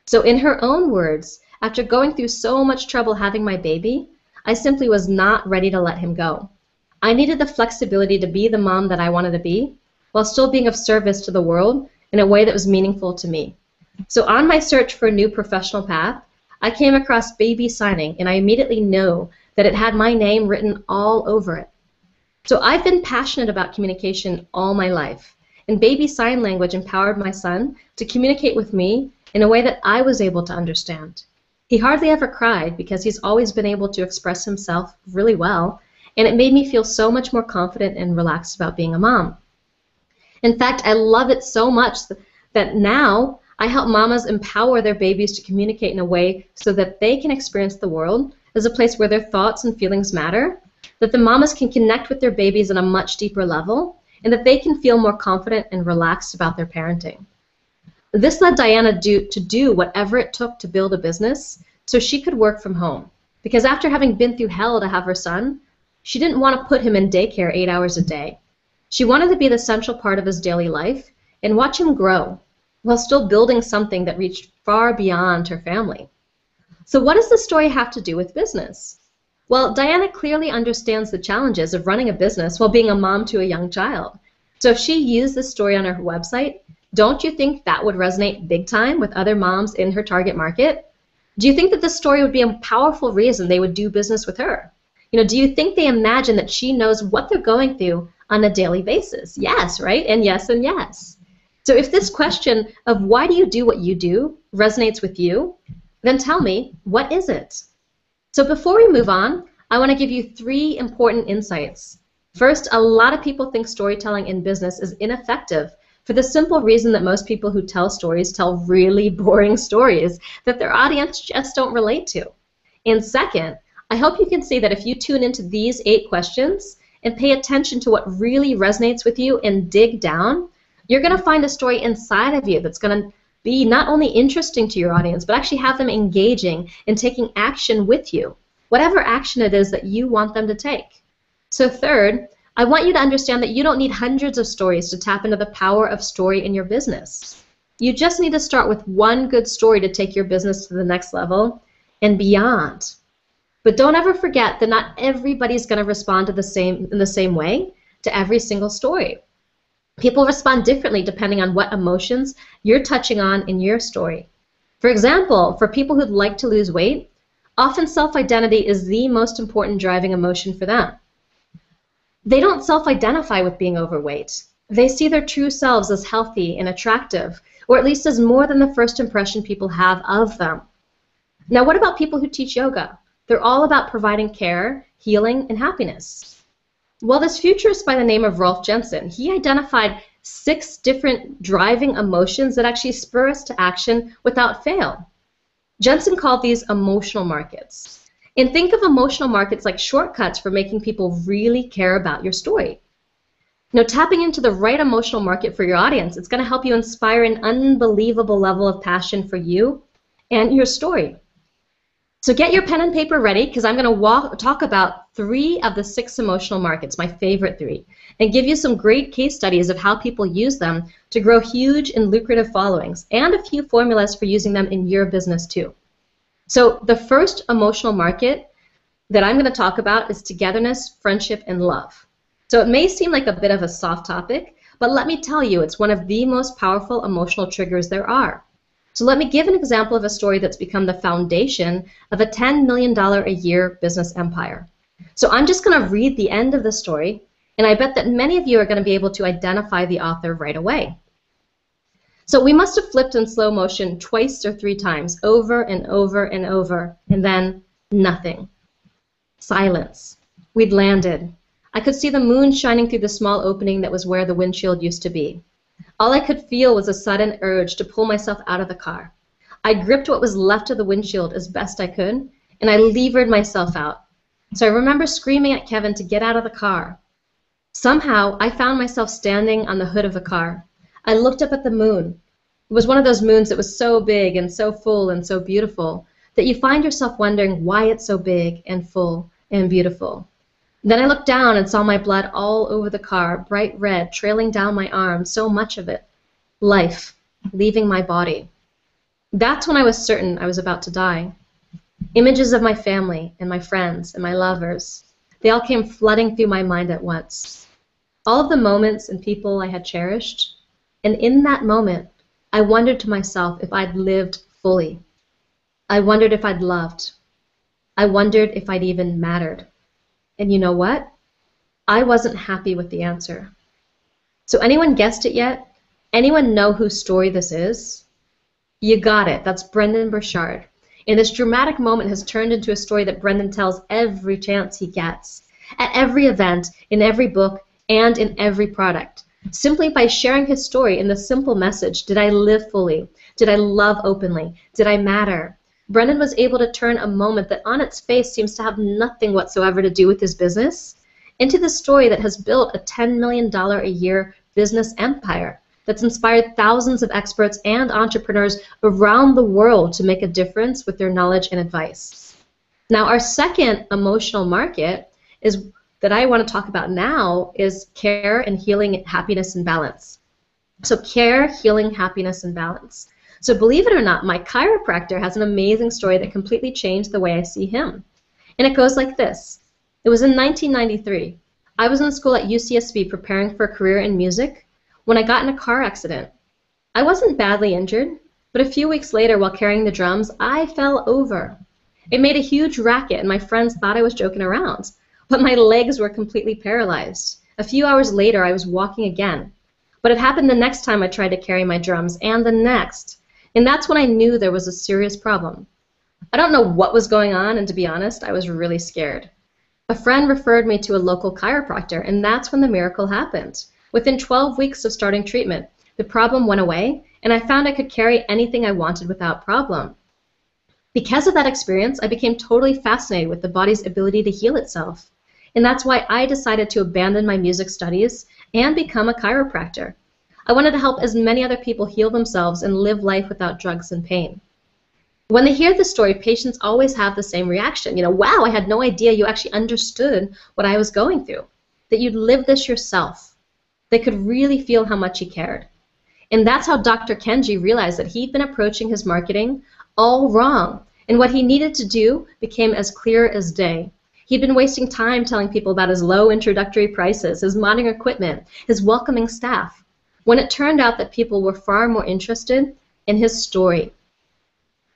So in her own words, after going through so much trouble having my baby, I simply was not ready to let him go. I needed the flexibility to be the mom that I wanted to be, while still being of service to the world in a way that was meaningful to me. So on my search for a new professional path, I came across baby signing, and I immediately knew that it had my name written all over it. So I've been passionate about communication all my life, and baby sign language empowered my son to communicate with me in a way that I was able to understand. He hardly ever cried because he's always been able to express himself really well, and it made me feel so much more confident and relaxed about being a mom. In fact, I love it so much that now I help mamas empower their babies to communicate in a way so that they can experience the world as a place where their thoughts and feelings matter, that the mamas can connect with their babies on a much deeper level, and that they can feel more confident and relaxed about their parenting. This led Diana to do whatever it took to build a business so she could work from home. Because after having been through hell to have her son, she didn't want to put him in daycare 8 hours a day. She wanted to be the central part of his daily life and watch him grow while still building something that reached far beyond her family. So what does this story have to do with business? Well, Diana clearly understands the challenges of running a business while being a mom to a young child. So if she used this story on her website, don't you think that would resonate big time with other moms in her target market? Do you think that this story would be a powerful reason they would do business with her? Do you think they imagine that she knows what they're going through on a daily basis? Yes, right? And yes and yes. So if this question of why do you do what you do resonates with you, then tell me, what is it? So before we move on, I want to give you 3 important insights. First, a lot of people think storytelling in business is ineffective for the simple reason that most people who tell stories tell really boring stories that their audience just don't relate to. And second, I hope you can see that if you tune into these 8 questions and pay attention to what really resonates with you and dig down, you're going to find a story inside of you that's going to be not only interesting to your audience, but actually have them engaging and taking action with you, whatever action it is that you want them to take. So third, I want you to understand that you don't need hundreds of stories to tap into the power of story in your business. You just need to start with one good story to take your business to the next level and beyond. But don't ever forget that not everybody's going to respond in the same way to every single story. People respond differently depending on what emotions you're touching on in your story. For example, for people who'd like to lose weight, often self-identity is the most important driving emotion for them. They don't self-identify with being overweight. They see their true selves as healthy and attractive, or at least as more than the first impression people have of them. Now, what about people who teach yoga? They're all about providing care, healing, and happiness. Well, this futurist by the name of Rolf Jensen, he identified 6 different driving emotions that actually spur us to action without fail. Jensen called these emotional markets. And think of emotional markets like shortcuts for making people really care about your story. Tapping into the right emotional market for your audience, it's going to help you inspire an unbelievable level of passion for you and your story. So get your pen and paper ready, because I'm going to talk about 3 of the 6 emotional markets, my favorite 3, and give you some great case studies of how people use them to grow huge and lucrative followings, and a few formulas for using them in your business too. So the first emotional market that I'm going to talk about is togetherness, friendship, and love. So it may seem like a bit of a soft topic, but let me tell you, it's one of the most powerful emotional triggers there are. So let me give an example of a story that's become the foundation of a $10 million a year business empire. So I'm just going to read the end of the story, and I bet that many of you are going to be able to identify the author right away. So we must have flipped in slow motion twice or three times, over and over and over, and then nothing. Silence. We'd landed. I could see the moon shining through the small opening that was where the windshield used to be. All I could feel was a sudden urge to pull myself out of the car. I gripped what was left of the windshield as best I could, and I levered myself out. So I remember screaming at Kevin to get out of the car. Somehow, I found myself standing on the hood of the car. I looked up at the moon. It was one of those moons that was so big and so full and so beautiful that you find yourself wondering why it's so big and full and beautiful. Then I looked down and saw my blood all over the car, bright red, trailing down my arm, so much of it. Life, leaving my body. That's when I was certain I was about to die. Images of my family and my friends and my lovers, they all came flooding through my mind at once. All of the moments and people I had cherished, and in that moment, I wondered to myself if I'd lived fully. I wondered if I'd loved. I wondered if I'd even mattered. And you know what? I wasn't happy with the answer. So anyone guessed it yet? Anyone know whose story this is? You got it. That's Brendon Burchard. And this dramatic moment has turned into a story that Brendon tells every chance he gets, at every event, in every book, and in every product. Simply by sharing his story in the simple message, did I live fully? Did I love openly? Did I matter? Brendon was able to turn a moment that on its face seems to have nothing whatsoever to do with his business into the story that has built a $10 million a year business empire that's inspired thousands of experts and entrepreneurs around the world to make a difference with their knowledge and advice. Now, our second emotional market is that I want to talk about now is care and healing, happiness, and balance. So care, healing, happiness, and balance. So believe it or not, my chiropractor has an amazing story that completely changed the way I see him. And it goes like this. It was in 1993. I was in school at UCSB preparing for a career in music when I got in a car accident. I wasn't badly injured, but a few weeks later while carrying the drums, I fell over. It made a huge racket and my friends thought I was joking around, but my legs were completely paralyzed. A few hours later, I was walking again. But it happened the next time I tried to carry my drums, and the next. And that's when I knew there was a serious problem. I don't know what was going on, and to be honest, I was really scared. A friend referred me to a local chiropractor, and that's when the miracle happened. Within 12 weeks of starting treatment, the problem went away, and I found I could carry anything I wanted without problem. Because of that experience, I became totally fascinated with the body's ability to heal itself. And that's why I decided to abandon my music studies and become a chiropractor. I wanted to help as many other people heal themselves and live life without drugs and pain. When they hear this story, patients always have the same reaction. You know, wow, I had no idea you actually understood what I was going through, that you'd lived this yourself. They could really feel how much he cared. And that's how Dr. Kenji realized that he'd been approaching his marketing all wrong, and what he needed to do became as clear as day. He'd been wasting time telling people about his low introductory prices, his modern equipment, his welcoming staff, when it turned out that people were far more interested in his story.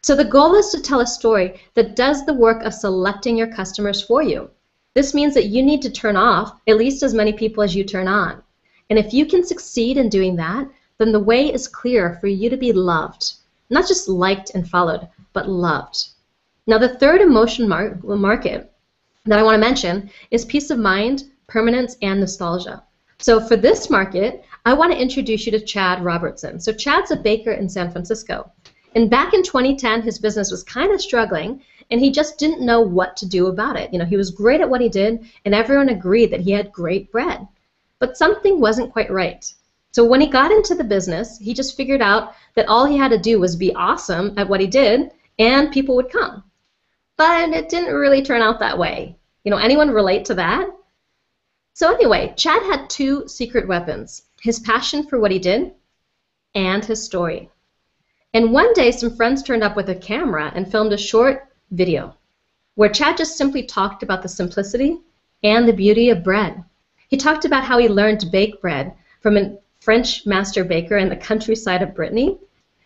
So the goal is to tell a story that does the work of selecting your customers for you. This means that you need to turn off at least as many people as you turn on. And if you can succeed in doing that, then the way is clear for you to be loved. Not just liked and followed, but loved. Now the third emotion market that I want to mention is peace of mind, permanence, and nostalgia. So for this market, I want to introduce you to Chad Robertson. So Chad's a baker in San Francisco. And back in 2010, his business was kind of struggling, and he just didn't know what to do about it. You know, he was great at what he did, and everyone agreed that he had great bread. But something wasn't quite right. So when he got into the business, he just figured out that all he had to do was be awesome at what he did, and people would come. But it didn't really turn out that way. You know, anyone relate to that? So anyway, Chad had two secret weapons: his passion for what he did and his story. And one day, some friends turned up with a camera and filmed a short video where Chad just simply talked about the simplicity and the beauty of bread. He talked about how he learned to bake bread from a French master baker in the countryside of Brittany.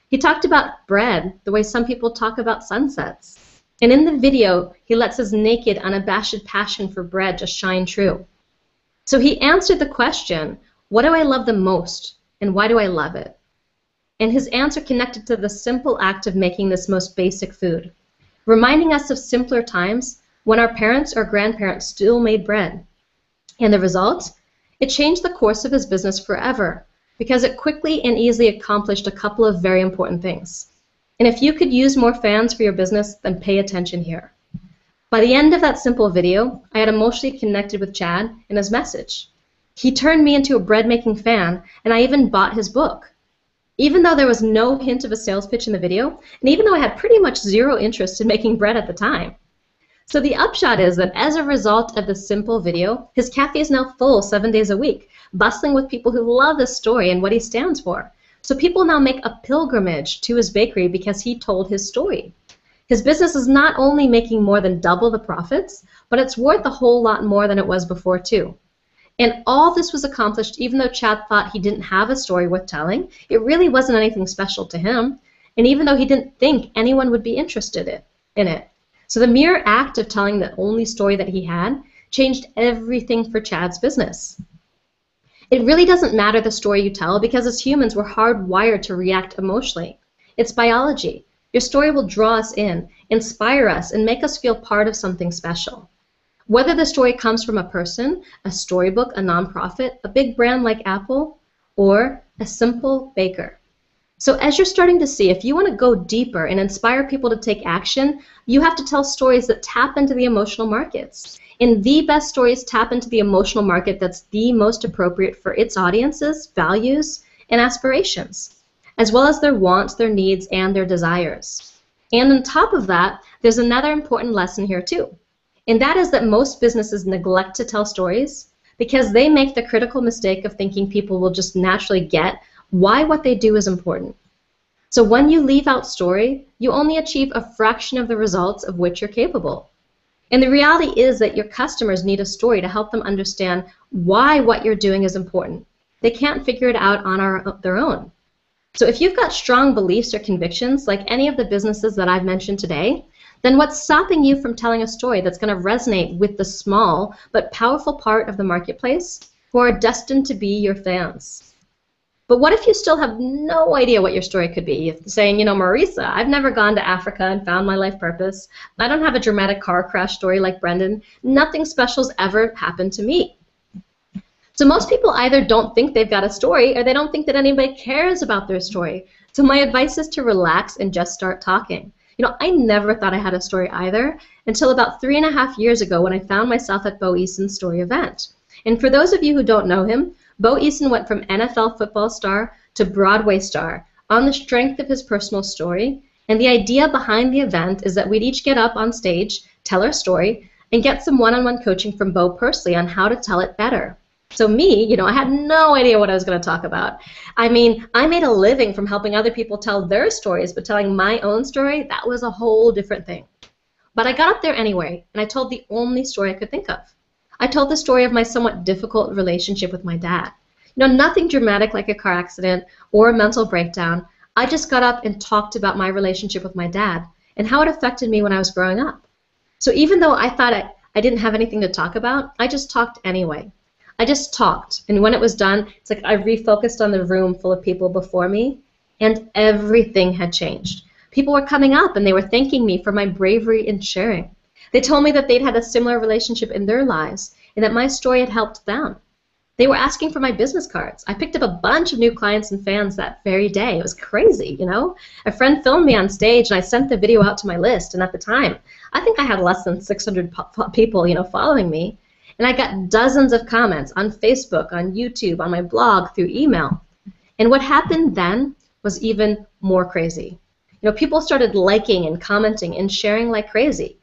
He talked about bread the way some people talk about sunsets. And in the video, he lets his naked, unabashed passion for bread just shine true. So he answered the question, what do I love the most, and why do I love it? And his answer connected to the simple act of making this most basic food, reminding us of simpler times when our parents or grandparents still made bread. And the result? It changed the course of his business forever, because it quickly and easily accomplished a couple of very important things. And if you could use more fans for your business, then pay attention here. By the end of that simple video, I had emotionally connected with Chad and his message. He turned me into a bread-making fan, and I even bought his book. Even though there was no hint of a sales pitch in the video, and even though I had pretty much zero interest in making bread at the time. So the upshot is that as a result of this simple video, his cafe is now full 7 days a week, bustling with people who love his story and what he stands for. So people now make a pilgrimage to his bakery because he told his story. His business is not only making more than double the profits, but it's worth a whole lot more than it was before too. And all this was accomplished even though Chad thought he didn't have a story worth telling. It really wasn't anything special to him. And even though he didn't think anyone would be interested in it. So the mere act of telling the only story that he had changed everything for Chad's business. It really doesn't matter the story you tell because as humans we're hardwired to react emotionally. It's biology. Your story will draw us in, inspire us, and make us feel part of something special. Whether the story comes from a person, a storybook, a nonprofit, a big brand like Apple, or a simple baker. So as you're starting to see, if you want to go deeper and inspire people to take action, you have to tell stories that tap into the emotional markets. And the best stories tap into the emotional market that's the most appropriate for its audiences, values, and aspirations, as well as their wants, their needs, and their desires. And on top of that, there's another important lesson here too. And that is that most businesses neglect to tell stories because they make the critical mistake of thinking people will just naturally get why what they do is important. So when you leave out story, you only achieve a fraction of the results of which you're capable. And the reality is that your customers need a story to help them understand why what you're doing is important. They can't figure it out on their own. So if you've got strong beliefs or convictions, like any of the businesses that I've mentioned today, then what's stopping you from telling a story that's going to resonate with the small but powerful part of the marketplace who are destined to be your fans? But what if you still have no idea what your story could be? If saying, you know, Marisa, I've never gone to Africa and found my life purpose. I don't have a dramatic car crash story like Brendan. Nothing special's ever happened to me. So most people either don't think they've got a story or they don't think that anybody cares about their story. So my advice is to relax and just start talking. You know, I never thought I had a story either until about 3.5 years ago when I found myself at Bo Eason's story event. And for those of you who don't know him, Bo Eason went from NFL football star to Broadway star on the strength of his personal story. And the idea behind the event is that we'd each get up on stage, tell our story, and get some one-on-one coaching from Bo personally on how to tell it better. So me, you know, I had no idea what I was going to talk about. I mean, I made a living from helping other people tell their stories, but telling my own story, that was a whole different thing. But I got up there anyway, and I told the only story I could think of. I told the story of my somewhat difficult relationship with my dad. You know, nothing dramatic like a car accident or a mental breakdown. I just got up and talked about my relationship with my dad and how it affected me when I was growing up. So even though I thought I didn't have anything to talk about, I just talked anyway. I just talked, and when it was done, it's like I refocused on the room full of people before me, and everything had changed. People were coming up, and they were thanking me for my bravery in sharing. They told me that they'd had a similar relationship in their lives, and that my story had helped them. They were asking for my business cards. I picked up a bunch of new clients and fans that very day. It was crazy, you know? A friend filmed me on stage, and I sent the video out to my list, and at the time, I think I had less than 600 people, you know, following me. And I got dozens of comments on Facebook, on YouTube, on my blog, through email. And what happened then was even more crazy. You know, people started liking and commenting and sharing like crazy.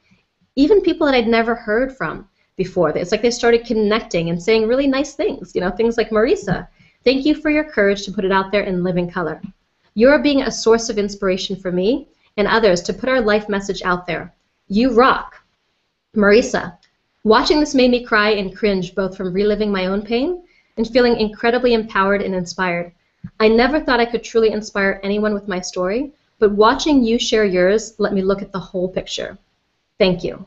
Even people that I'd never heard from before. It's like they started connecting and saying really nice things. You know, things like, Marisa, thank you for your courage to put it out there in living color. You're being a source of inspiration for me and others to put our life message out there. You rock. Marisa, watching this made me cry and cringe both from reliving my own pain and feeling incredibly empowered and inspired. I never thought I could truly inspire anyone with my story, but watching you share yours let me look at the whole picture. Thank you.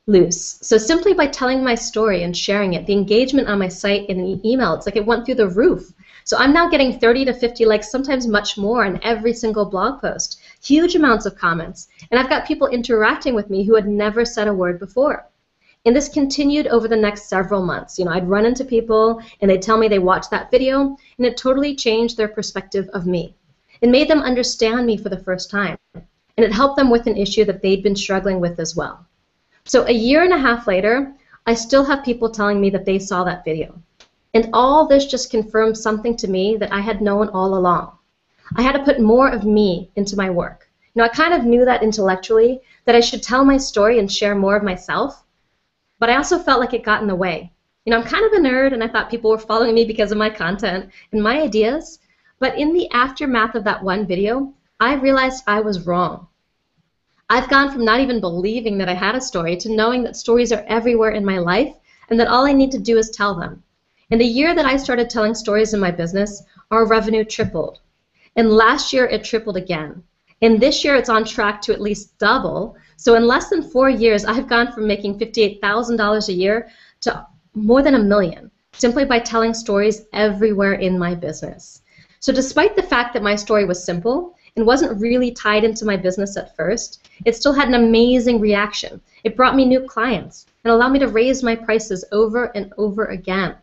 Luce. So simply by telling my story and sharing it, the engagement on my site and the email, it's like it went through the roof. So I'm now getting 30 to 50 likes, sometimes much more on every single blog post. Huge amounts of comments. And I've got people interacting with me who had never said a word before. And this continued over the next several months. You know, I'd run into people and they'd tell me they watched that video and it totally changed their perspective of me. It made them understand me for the first time. And it helped them with an issue that they'd been struggling with as well. So a year and a half later, I still have people telling me that they saw that video. And all this just confirmed something to me that I had known all along. I had to put more of me into my work. You know, I kind of knew that intellectually, that I should tell my story and share more of myself, but I also felt like it got in the way. You know, I'm kind of a nerd, and I thought people were following me because of my content and my ideas, but in the aftermath of that one video, I realized I was wrong. I've gone from not even believing that I had a story to knowing that stories are everywhere in my life and that all I need to do is tell them. In the year that I started telling stories in my business, our revenue tripled. And last year, it tripled again. And this year, it's on track to at least double. So in less than 4 years, I've gone from making $58,000 a year to more than $1 million, simply by telling stories everywhere in my business. So despite the fact that my story was simple and wasn't really tied into my business at first, it still had an amazing reaction. It brought me new clients and allowed me to raise my prices over and over again.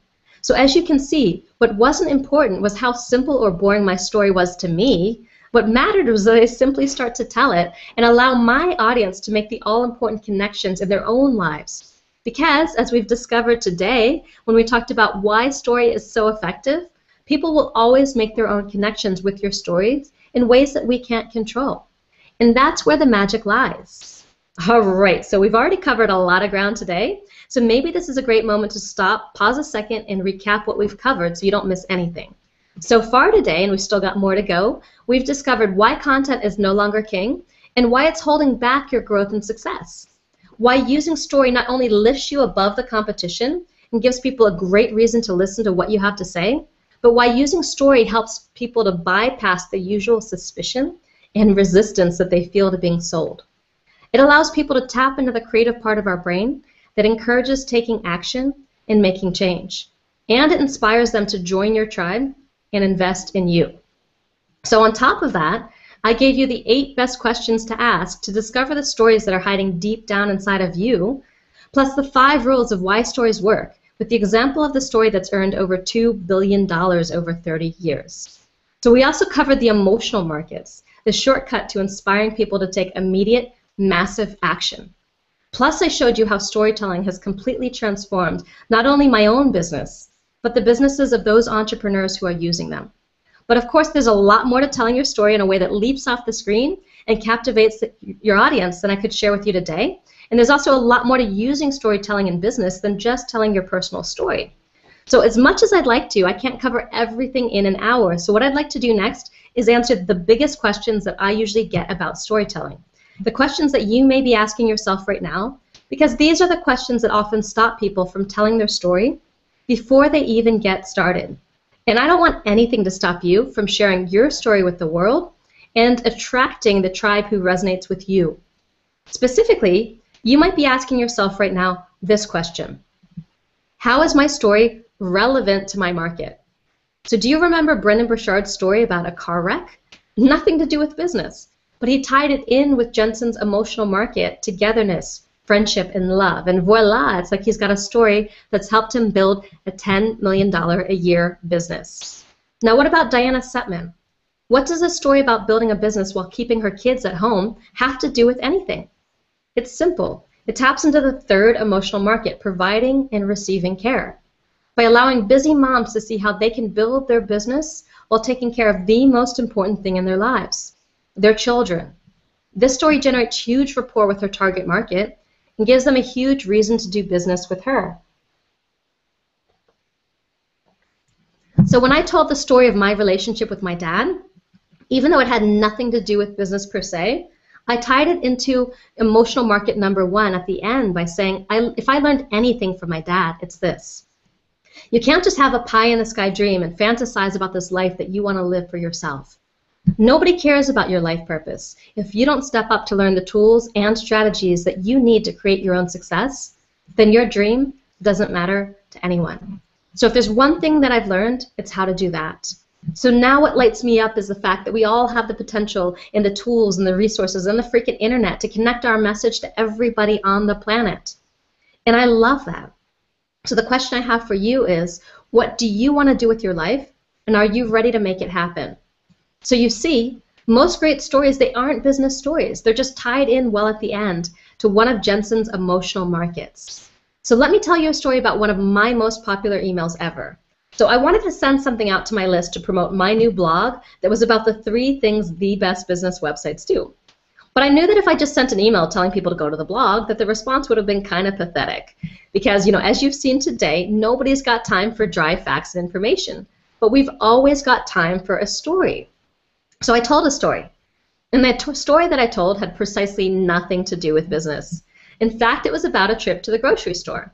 So as you can see, what wasn't important was how simple or boring my story was to me. What mattered was that I simply start to tell it and allow my audience to make the all-important connections in their own lives. Because, as we've discovered today, when we talked about why story is so effective, people will always make their own connections with your stories in ways that we can't control. And that's where the magic lies. All right, so we've already covered a lot of ground today, so maybe this is a great moment to stop, pause a second, and recap what we've covered so you don't miss anything. So far today, and we've still got more to go, we've discovered why content is no longer king and why it's holding back your growth and success. Why using story not only lifts you above the competition and gives people a great reason to listen to what you have to say, but why using story helps people to bypass the usual suspicion and resistance that they feel to being sold. It allows people to tap into the creative part of our brain that encourages taking action and making change. And it inspires them to join your tribe and invest in you. So on top of that, I gave you the 8 best questions to ask to discover the stories that are hiding deep down inside of you, plus the 5 rules of why stories work, with the example of the story that's earned over $2 billion over 30 years. So we also covered the emotional markets, the shortcut to inspiring people to take immediate, massive action. Plus I showed you how storytelling has completely transformed not only my own business, but the businesses of those entrepreneurs who are using them. But of course, there's a lot more to telling your story in a way that leaps off the screen and captivates your audience than I could share with you today. And there's also a lot more to using storytelling in business than just telling your personal story. So as much as I'd like to, I can't cover everything in an hour. So what I'd like to do next is answer the biggest questions that I usually get about storytelling. The questions that you may be asking yourself right now, because these are the questions that often stop people from telling their story before they even get started. And I don't want anything to stop you from sharing your story with the world and attracting the tribe who resonates with you. Specifically, you might be asking yourself right now this question: how is my story relevant to my market? So do you remember Brendon Burchard's story about a car wreck? Nothing to do with business, but he tied it in with Jensen's emotional market, togetherness, friendship, and love. And voila, it's like he's got a story that's helped him build a $10 million a year business. Now what about Diana Setman? What does a story about building a business while keeping her kids at home have to do with anything? It's simple. It taps into the 3rd emotional market, providing and receiving care. By allowing busy moms to see how they can build their business while taking care of the most important thing in their lives, their children. This story generates huge rapport with her target market and gives them a huge reason to do business with her. So when I told the story of my relationship with my dad, even though it had nothing to do with business per se, I tied it into emotional market number 1 at the end by saying, if I learned anything from my dad, it's this. You can't just have a pie-in-the-sky dream and fantasize about this life that you want to live for yourself. Nobody cares about your life purpose. If you don't step up to learn the tools and strategies that you need to create your own success, then your dream doesn't matter to anyone. So if there's one thing that I've learned, it's how to do that. So now what lights me up is the fact that we all have the potential and the tools and the resources and the freaking internet to connect our message to everybody on the planet. And I love that. So the question I have for you is, what do you want to do with your life, and are you ready to make it happen? So you see, most great stories, they aren't business stories. They're just tied in well at the end to one of Jensen's emotional markets. So let me tell you a story about one of my most popular emails ever. So I wanted to send something out to my list to promote my new blog that was about the 3 things the best business websites do. But I knew that if I just sent an email telling people to go to the blog, that the response would have been kind of pathetic. Because, as you've seen today, nobody's got time for dry facts and information. But we've always got time for a story. So I told a story. And that story that I told had precisely nothing to do with business. In fact, it was about a trip to the grocery store.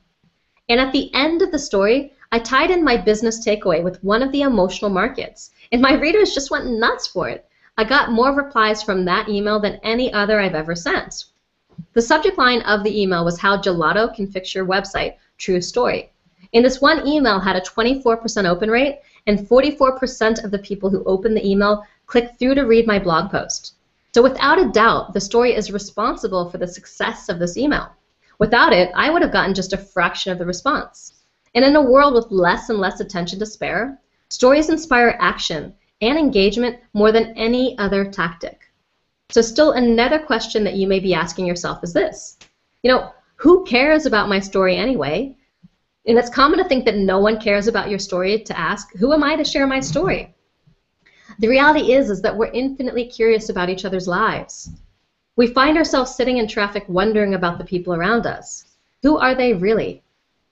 And at the end of the story, I tied in my business takeaway with one of the emotional markets. And my readers just went nuts for it. I got more replies from that email than any other I've ever sent. The subject line of the email was how gelato can fix your website, true story. And this one email had a 24% open rate, and 44% of the people who opened the email clicked through to read my blog post. So without a doubt, the story is responsible for the success of this email. Without it, I would have gotten just a fraction of the response. And in a world with less and less attention to spare, stories inspire action and engagement more than any other tactic. So still another question that you may be asking yourself is this. Who cares about my story anyway? And it's common to think that no one cares about your story, to ask, who am I to share my story? The reality is that we're infinitely curious about each other's lives. We find ourselves sitting in traffic wondering about the people around us. Who are they really?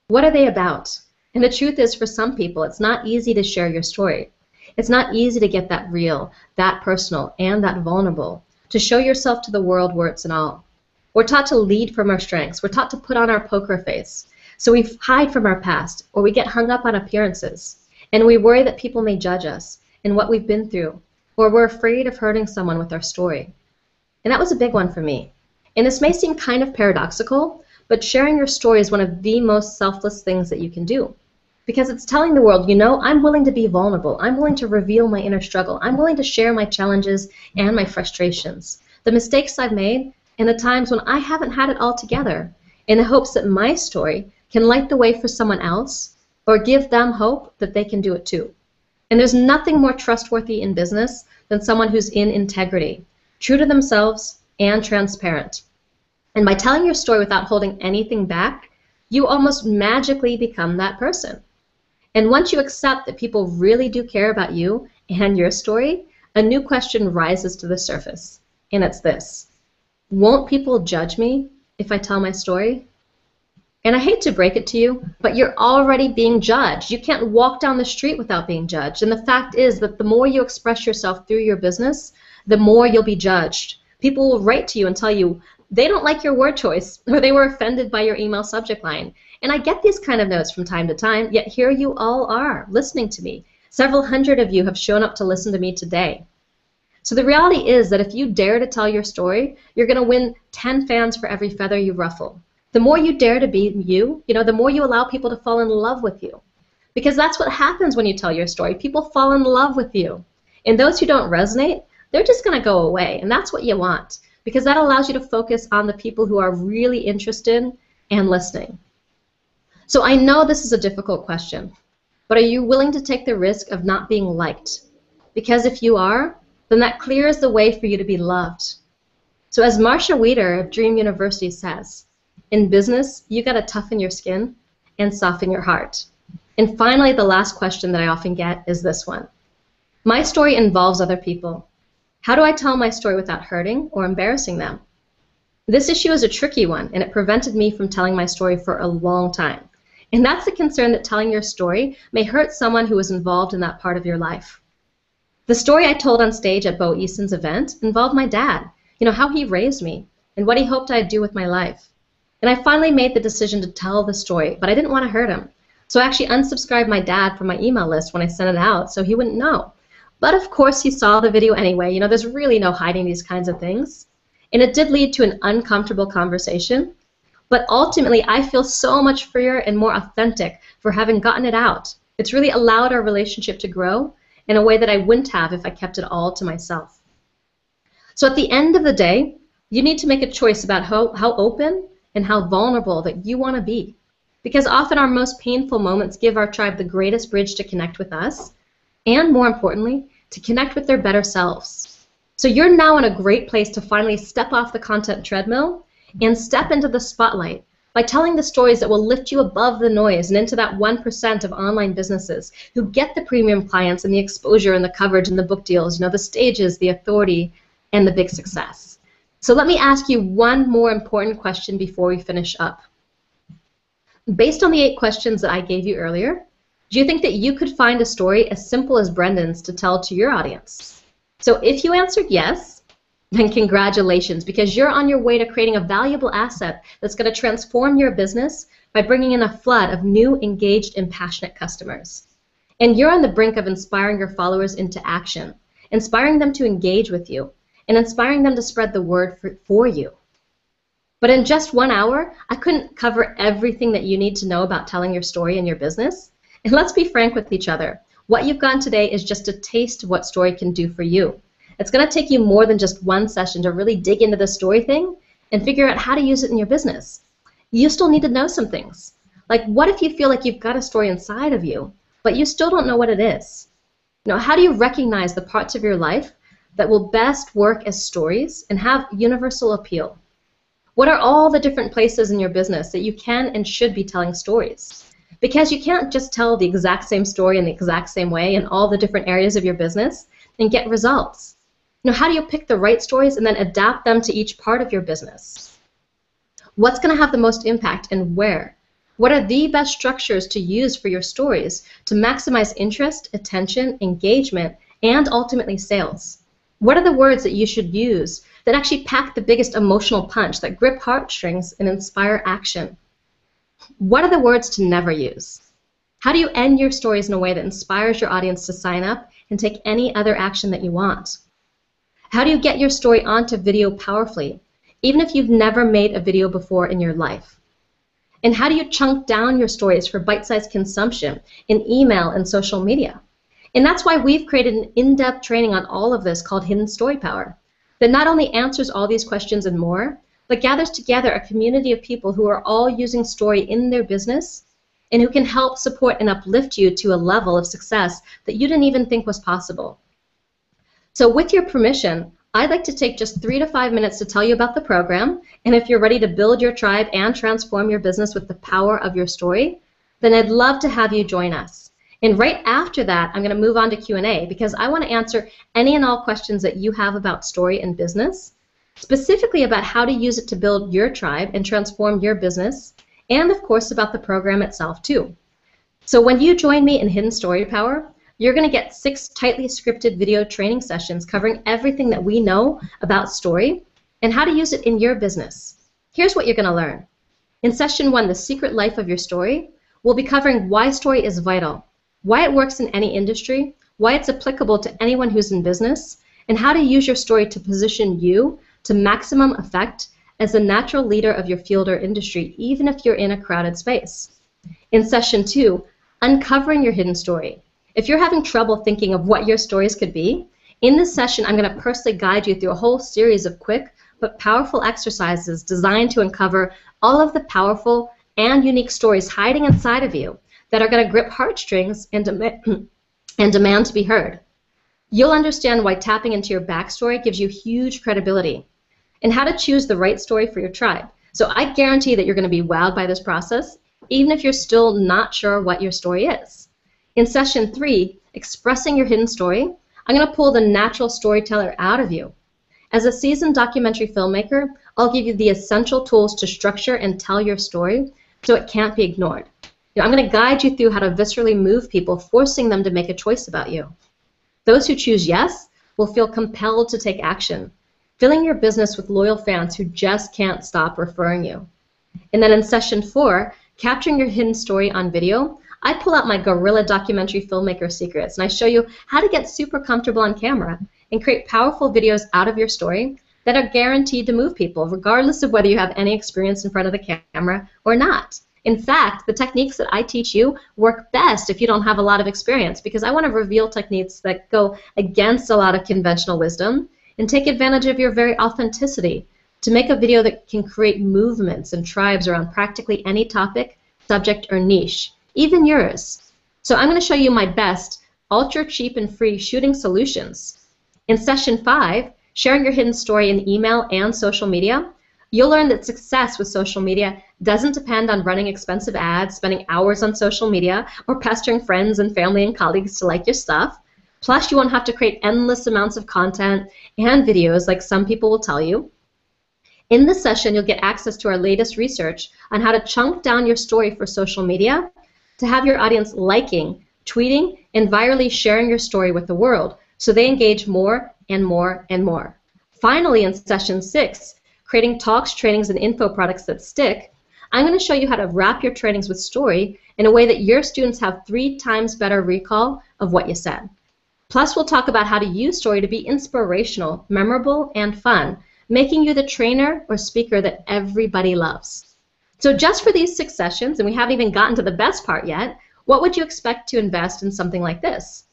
What are they about? And the truth is, for some people, it's not easy to share your story. It's not easy to get that real, that personal, and that vulnerable, to show yourself to the world warts and all. We're taught to lead from our strengths. We're taught to put on our poker face. So we hide from our past, or we get hung up on appearances. And we worry that people may judge us and what we've been through, or we're afraid of hurting someone with our story. And that was a big one for me. And this may seem kind of paradoxical, but sharing your story is one of the most selfless things that you can do. Because it's telling the world, I'm willing to be vulnerable. I'm willing to reveal my inner struggle. I'm willing to share my challenges and my frustrations, the mistakes I've made, and the times when I haven't had it all together, in the hopes that my story can light the way for someone else or give them hope that they can do it too. And there's nothing more trustworthy in business than someone who's in integrity, true to themselves, and transparent. And by telling your story without holding anything back, you almost magically become that person. And once you accept that people really do care about you and your story, a new question rises to the surface. And it's this: won't people judge me if I tell my story? And I hate to break it to you, but you're already being judged. You can't walk down the street without being judged. And the fact is that the more you express yourself through your business, the more you'll be judged. People will write to you and tell you they don't like your word choice, or they were offended by your email subject line. And I get these kind of notes from time to time, yet here you all are, listening to me. Several hundred of you have shown up to listen to me today. So the reality is that if you dare to tell your story, you're going to win 10 fans for every feather you ruffle. The more you dare to be you, the more you allow people to fall in love with you. Because that's what happens when you tell your story. People fall in love with you. And those who don't resonate, they're just going to go away. And that's what you want, because that allows you to focus on the people who are really interested and listening. So I know this is a difficult question, but are you willing to take the risk of not being liked? Because if you are, then that clears the way for you to be loved. So as Marsha Weeder of Dream University says, in business, you got to toughen your skin and soften your heart. And finally, the last question that I often get is this one. My story involves other people. How do I tell my story without hurting or embarrassing them? This issue is a tricky one, and it prevented me from telling my story for a long time. And that's the concern, that telling your story may hurt someone who was involved in that part of your life. The story I told on stage at Bo Eason's event involved my dad, how he raised me and what he hoped I'd do with my life. And I finally made the decision to tell the story, but I didn't want to hurt him. So I actually unsubscribed my dad from my email list when I sent it out so he wouldn't know. But of course he saw the video anyway. You know, there's really no hiding these kinds of things. And it did lead to an uncomfortable conversation. But ultimately, I feel so much freer and more authentic for having gotten it out. It's really allowed our relationship to grow in a way that I wouldn't have if I kept it all to myself. So at the end of the day, you need to make a choice about how open and how vulnerable that you want to be. Because often our most painful moments give our tribe the greatest bridge to connect with us, and more importantly, to connect with their better selves. So you're now in a great place to finally step off the content treadmill and step into the spotlight by telling the stories that will lift you above the noise and into that 1% of online businesses who get the premium clients and the exposure and the coverage and the book deals, you know, the stages, the authority, and the big success. So let me ask you one more important question before we finish up. Based on the 8 questions that I gave you earlier, do you think that you could find a story as simple as Brendan's to tell to your audience? So if you answered yes, then congratulations, because you're on your way to creating a valuable asset that's going to transform your business by bringing in a flood of new, engaged, and passionate customers. And you're on the brink of inspiring your followers into action, inspiring them to engage with you, and inspiring them to spread the word for you. But in just 1 hour, I couldn't cover everything that you need to know about telling your story in your business. And let's be frank with each other. What you've gotten today is just a taste of what story can do for you. It's going to take you more than just one session to really dig into the story thing and figure out how to use it in your business. You still need to know some things. Like, what if you feel like you've got a story inside of you, but you still don't know what it is? You know, how do you recognize the parts of your life that will best work as stories and have universal appeal? What are all the different places in your business that you can and should be telling stories? Because you can't just tell the exact same story in the exact same way in all the different areas of your business and get results. You know, how do you pick the right stories and then adapt them to each part of your business? What's going to have the most impact and where? What are the best structures to use for your stories to maximize interest, attention, engagement, and ultimately sales? What are the words that you should use that actually pack the biggest emotional punch, that grip heartstrings and inspire action? What are the words to never use? How do you end your stories in a way that inspires your audience to sign up and take any other action that you want? How do you get your story onto video powerfully, even if you've never made a video before in your life? And how do you chunk down your stories for bite-sized consumption in email and social media? And that's why we've created an in-depth training on all of this called Hidden Story Power, that not only answers all these questions and more, but gathers together a community of people who are all using story in their business and who can help support and uplift you to a level of success that you didn't even think was possible. So with your permission, I'd like to take just 3 to 5 minutes to tell you about the program, and if you're ready to build your tribe and transform your business with the power of your story, then I'd love to have you join us. And right after that, I'm going to move on to Q&A because I want to answer any and all questions that you have about story and business, specifically about how to use it to build your tribe and transform your business, and of course about the program itself too. So when you join me in Hidden Story Power, you're going to get 6 tightly scripted video training sessions covering everything that we know about story and how to use it in your business. Here's what you're going to learn. In session 1, The Secret Life of Your Story, we'll be covering why story is vital, why it works in any industry, why it's applicable to anyone who's in business, and how to use your story to position you to maximum effect as the natural leader of your field or industry, even if you're in a crowded space. In session 2, Uncovering Your Hidden Story. If you're having trouble thinking of what your stories could be, in this session I'm going to personally guide you through a whole series of quick but powerful exercises designed to uncover all of the powerful and unique stories hiding inside of you that are going to grip heartstrings and demand to be heard. You'll understand why tapping into your backstory gives you huge credibility and how to choose the right story for your tribe. So I guarantee that you're going to be wowed by this process, even if you're still not sure what your story is. In session 3, Expressing Your Hidden Story, I'm going to pull the natural storyteller out of you. As a seasoned documentary filmmaker, I'll give you the essential tools to structure and tell your story so it can't be ignored. I'm going to guide you through how to viscerally move people, forcing them to make a choice about you. Those who choose yes will feel compelled to take action, filling your business with loyal fans who just can't stop referring you. And then in session 4, Capturing Your Hidden Story on Video, I pull out my guerrilla documentary filmmaker secrets and I show you how to get super comfortable on camera and create powerful videos out of your story that are guaranteed to move people, regardless of whether you have any experience in front of the camera or not. In fact, the techniques that I teach you work best if you don't have a lot of experience, because I want to reveal techniques that go against a lot of conventional wisdom and take advantage of your very authenticity to make a video that can create movements and tribes around practically any topic, subject, or niche, even yours. So I'm going to show you my best, ultra cheap and free shooting solutions. In session 5, sharing your hidden story in email and social media, you'll learn that success with social media doesn't depend on running expensive ads, spending hours on social media, or pestering friends and family and colleagues to like your stuff. Plus, you won't have to create endless amounts of content and videos like some people will tell you. In this session, you'll get access to our latest research on how to chunk down your story for social media to have your audience liking, tweeting, and virally sharing your story with the world so they engage more and more and more. Finally, in session 6, creating talks, trainings, and info products that stick, I'm going to show you how to wrap your trainings with story in a way that your students have 3 times better recall of what you said. Plus, we'll talk about how to use story to be inspirational, memorable, and fun, making you the trainer or speaker that everybody loves. So just for these 6 sessions, and we haven't even gotten to the best part yet, what would you expect to invest in something like this?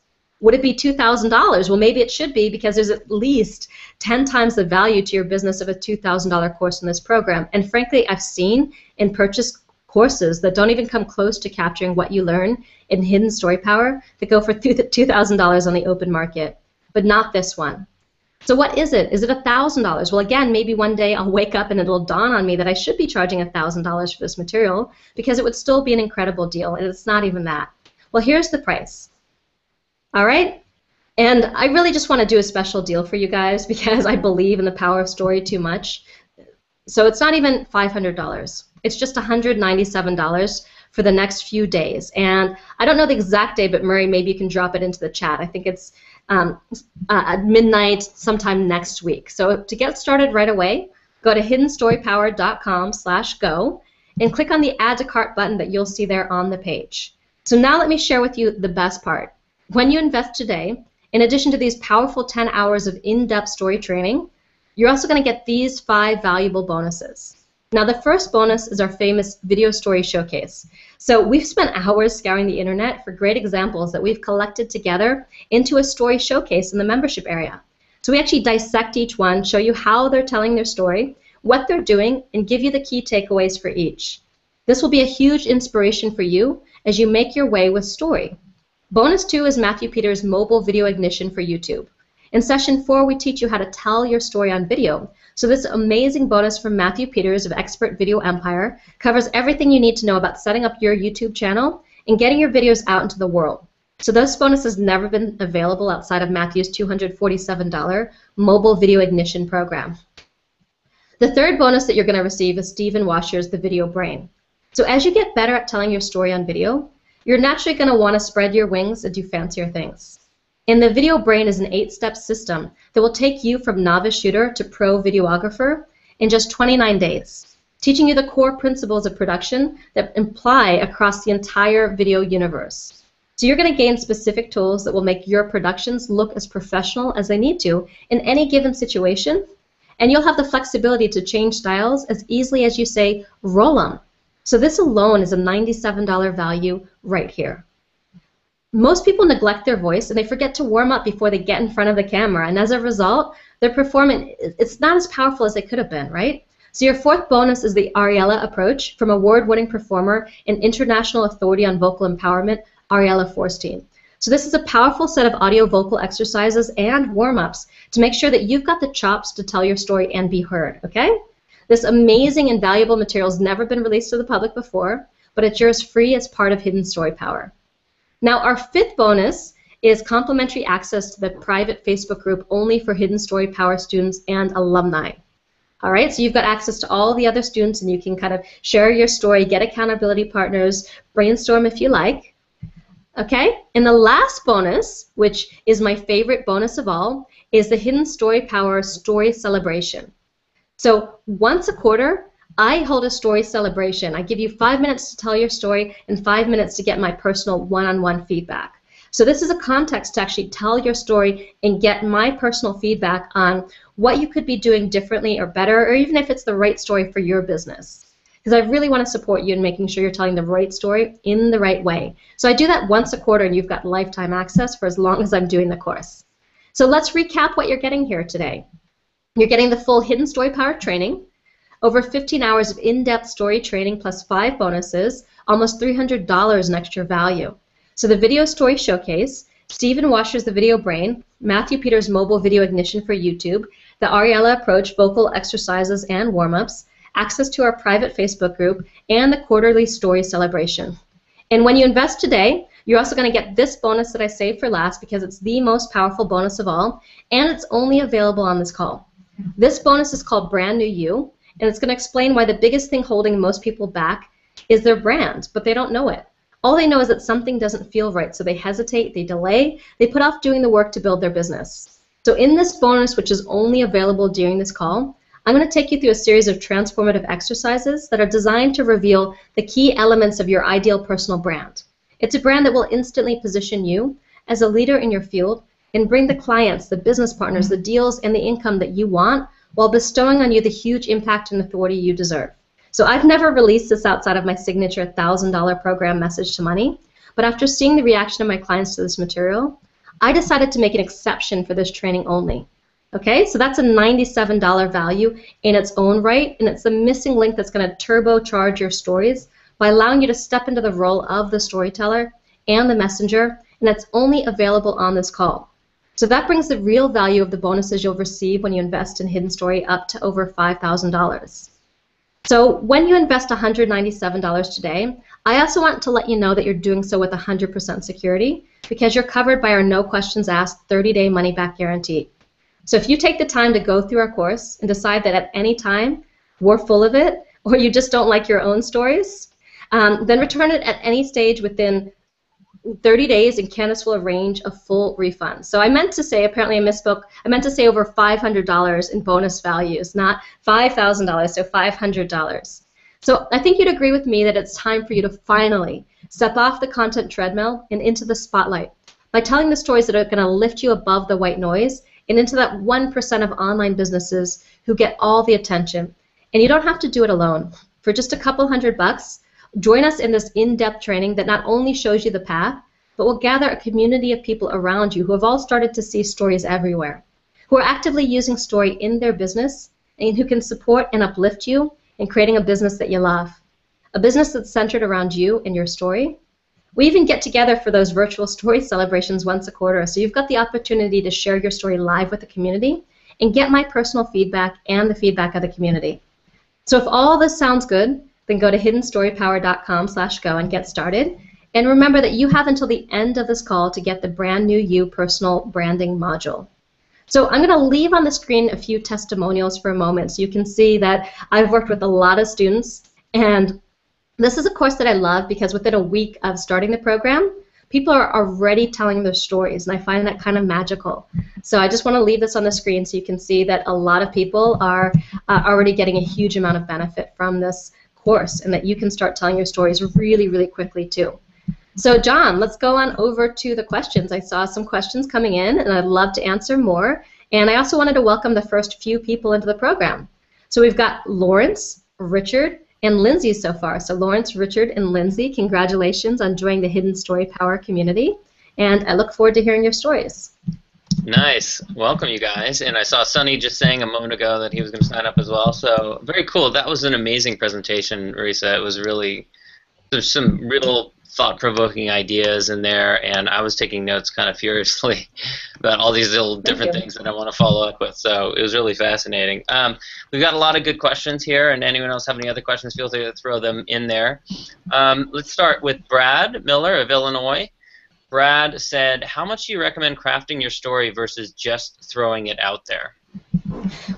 Would it be $2,000? Well, maybe it should be, because there's at least 10 times the value to your business of a $2,000 course in this program. And frankly, I've seen and purchased courses that don't even come close to capturing what you learn in Hidden Story Power that go for $2,000 on the open market, but not this one. So what is it? Is it $1,000? Well, again, maybe one day I'll wake up and it'll dawn on me that I should be charging $1,000 for this material, because it would still be an incredible deal, and it's not even that. Well, here's the price. All right? And I really just want to do a special deal for you guys because I believe in the power of story too much. So it's not even $500. It's just $197 for the next few days. And I don't know the exact day, but Murray, maybe you can drop it into the chat. I think it's at midnight sometime next week. So to get started right away, go to hiddenstorypower.com/go and click on the Add to Cart button that you'll see there on the page. So now let me share with you the best part. When you invest today, in addition to these powerful 10 hours of in-depth story training, you're also going to get these 5 valuable bonuses. Now, the first bonus is our famous video story showcase. So we've spent hours scouring the internet for great examples that we've collected together into a story showcase in the membership area. So we actually dissect each one, show you how they're telling their story, what they're doing, and give you the key takeaways for each. This will be a huge inspiration for you as you make your way with story. Bonus 2 is Matthew Peters' Mobile Video Ignition for YouTube. In session 4, we teach you how to tell your story on video. So this amazing bonus from Matthew Peters of Expert Video Empire covers everything you need to know about setting up your YouTube channel and getting your videos out into the world. So this bonus has never been available outside of Matthew's $247 Mobile Video Ignition program. The third bonus that you're going to receive is Stephen Washer's The Video Brain. So as you get better at telling your story on video, you're naturally going to want to spread your wings and do fancier things. And the Video Brain is an 8-step system that will take you from novice shooter to pro videographer in just 29 days, teaching you the core principles of production that apply across the entire video universe. So you're going to gain specific tools that will make your productions look as professional as they need to in any given situation, and you'll have the flexibility to change styles as easily as you say, roll them. So this alone is a $97 value right here. Most people neglect their voice and they forget to warm up before they get in front of the camera, and as a result, their performance, it's not as powerful as they could have been, right? So your fourth bonus is the Ariella approach from award-winning performer and international authority on vocal empowerment, Ariella Forstein. So this is a powerful set of audio vocal exercises and warm-ups to make sure that you've got the chops to tell your story and be heard, okay? This amazing and valuable material has never been released to the public before, but it's yours free as part of Hidden Story Power. Now, our fifth bonus is complimentary access to the private Facebook group only for Hidden Story Power students and alumni. All right, so you've got access to all the other students, and you can kind of share your story, get accountability partners, brainstorm if you like. Okay, and the last bonus, which is my favorite bonus of all, is the Hidden Story Power Story Celebration. So once a quarter, I hold a story celebration. I give you 5 minutes to tell your story and 5 minutes to get my personal one-on-one feedback. So this is a context to actually tell your story and get my personal feedback on what you could be doing differently or better, or even if it's the right story for your business. Because I really want to support you in making sure you're telling the right story in the right way. So I do that once a quarter, and you've got lifetime access for as long as I'm doing the course. So let's recap what you're getting here today. You're getting the full Hidden Story Power training, over 15 hours of in-depth story training plus 5 bonuses, almost $300 in extra value. So the video story showcase, Stephen Washer's The Video Brain, Matthew Peters' mobile video ignition for YouTube, the Ariella approach, vocal exercises and warm-ups, access to our private Facebook group, and the quarterly story celebration. And when you invest today, you're also going to get this bonus that I saved for last because it's the most powerful bonus of all, and it's only available on this call. This bonus is called Brand New You, and it's going to explain why the biggest thing holding most people back is their brand, but they don't know it. All they know is that something doesn't feel right, so they hesitate, they delay, they put off doing the work to build their business. So in this bonus, which is only available during this call, I'm going to take you through a series of transformative exercises that are designed to reveal the key elements of your ideal personal brand. It's a brand that will instantly position you as a leader in your field and bring the clients, the business partners, the deals, and the income that you want while bestowing on you the huge impact and authority you deserve. So I've never released this outside of my signature $1,000 program, Message to Money, but after seeing the reaction of my clients to this material, I decided to make an exception for this training only. Okay, so that's a $97 value in its own right, and it's the missing link that's going to turbocharge your stories by allowing you to step into the role of the storyteller and the messenger, and it's only available on this call. So that brings the real value of the bonuses you'll receive when you invest in Hidden Story up to over $5,000. So when you invest $197 today, I also want to let you know that you're doing so with 100% security because you're covered by our no questions asked 30-day money-back guarantee. So if you take the time to go through our course and decide that at any time we're full of it or you just don't like your own stories, then return it at any stage within 30 days and Candace will arrange a full refund. So I meant to say, apparently I misspoke, I meant to say over $500 in bonus values, not $5,000, so $500. So I think you'd agree with me that it's time for you to finally step off the content treadmill and into the spotlight by telling the stories that are going to lift you above the white noise and into that 1% of online businesses who get all the attention. And you don't have to do it alone. For just a couple $100, join us in this in-depth training that not only shows you the path, but will gather a community of people around you who have all started to see stories everywhere, who are actively using story in their business, and who can support and uplift you in creating a business that you love, a business that's centered around you and your story. We even get together for those virtual story celebrations once a quarter, so you've got the opportunity to share your story live with the community and get my personal feedback and the feedback of the community. So if all this sounds good, then go to hiddenstorypower.com/go and get started. And remember that you have until the end of this call to get the Brand New You personal branding module. So I'm going to leave on the screen a few testimonials for a moment so you can see that I've worked with a lot of students, and this is a course that I love because within a week of starting the program, people are already telling their stories, and I find that kind of magical. So I just want to leave this on the screen so you can see that a lot of people are already getting a huge amount of benefit from this course and that you can start telling your stories really, really quickly too. So John, let's go on over to the questions. I saw some questions coming in and I'd love to answer more. And I also wanted to welcome the first few people into the program. So we've got Lawrence, Richard, and Lindsay so far. So Lawrence, Richard, and Lindsay, congratulations on joining the Hidden Story Power community. And I look forward to hearing your stories. Nice. Welcome, you guys. And I saw Sonny just saying a moment ago that he was going to sign up as well. So very cool. That was an amazing presentation, Risa. It was really, there's some real thought-provoking ideas in there, and I was taking notes kind of furiously about all these little different things that I want to follow up with. So it was really fascinating. We've got a lot of good questions here, and anyone else have any other questions, feel free to throw them in there. Let's start with Brad Miller of Illinois. Brad said, how much do you recommend crafting your story versus just throwing it out there?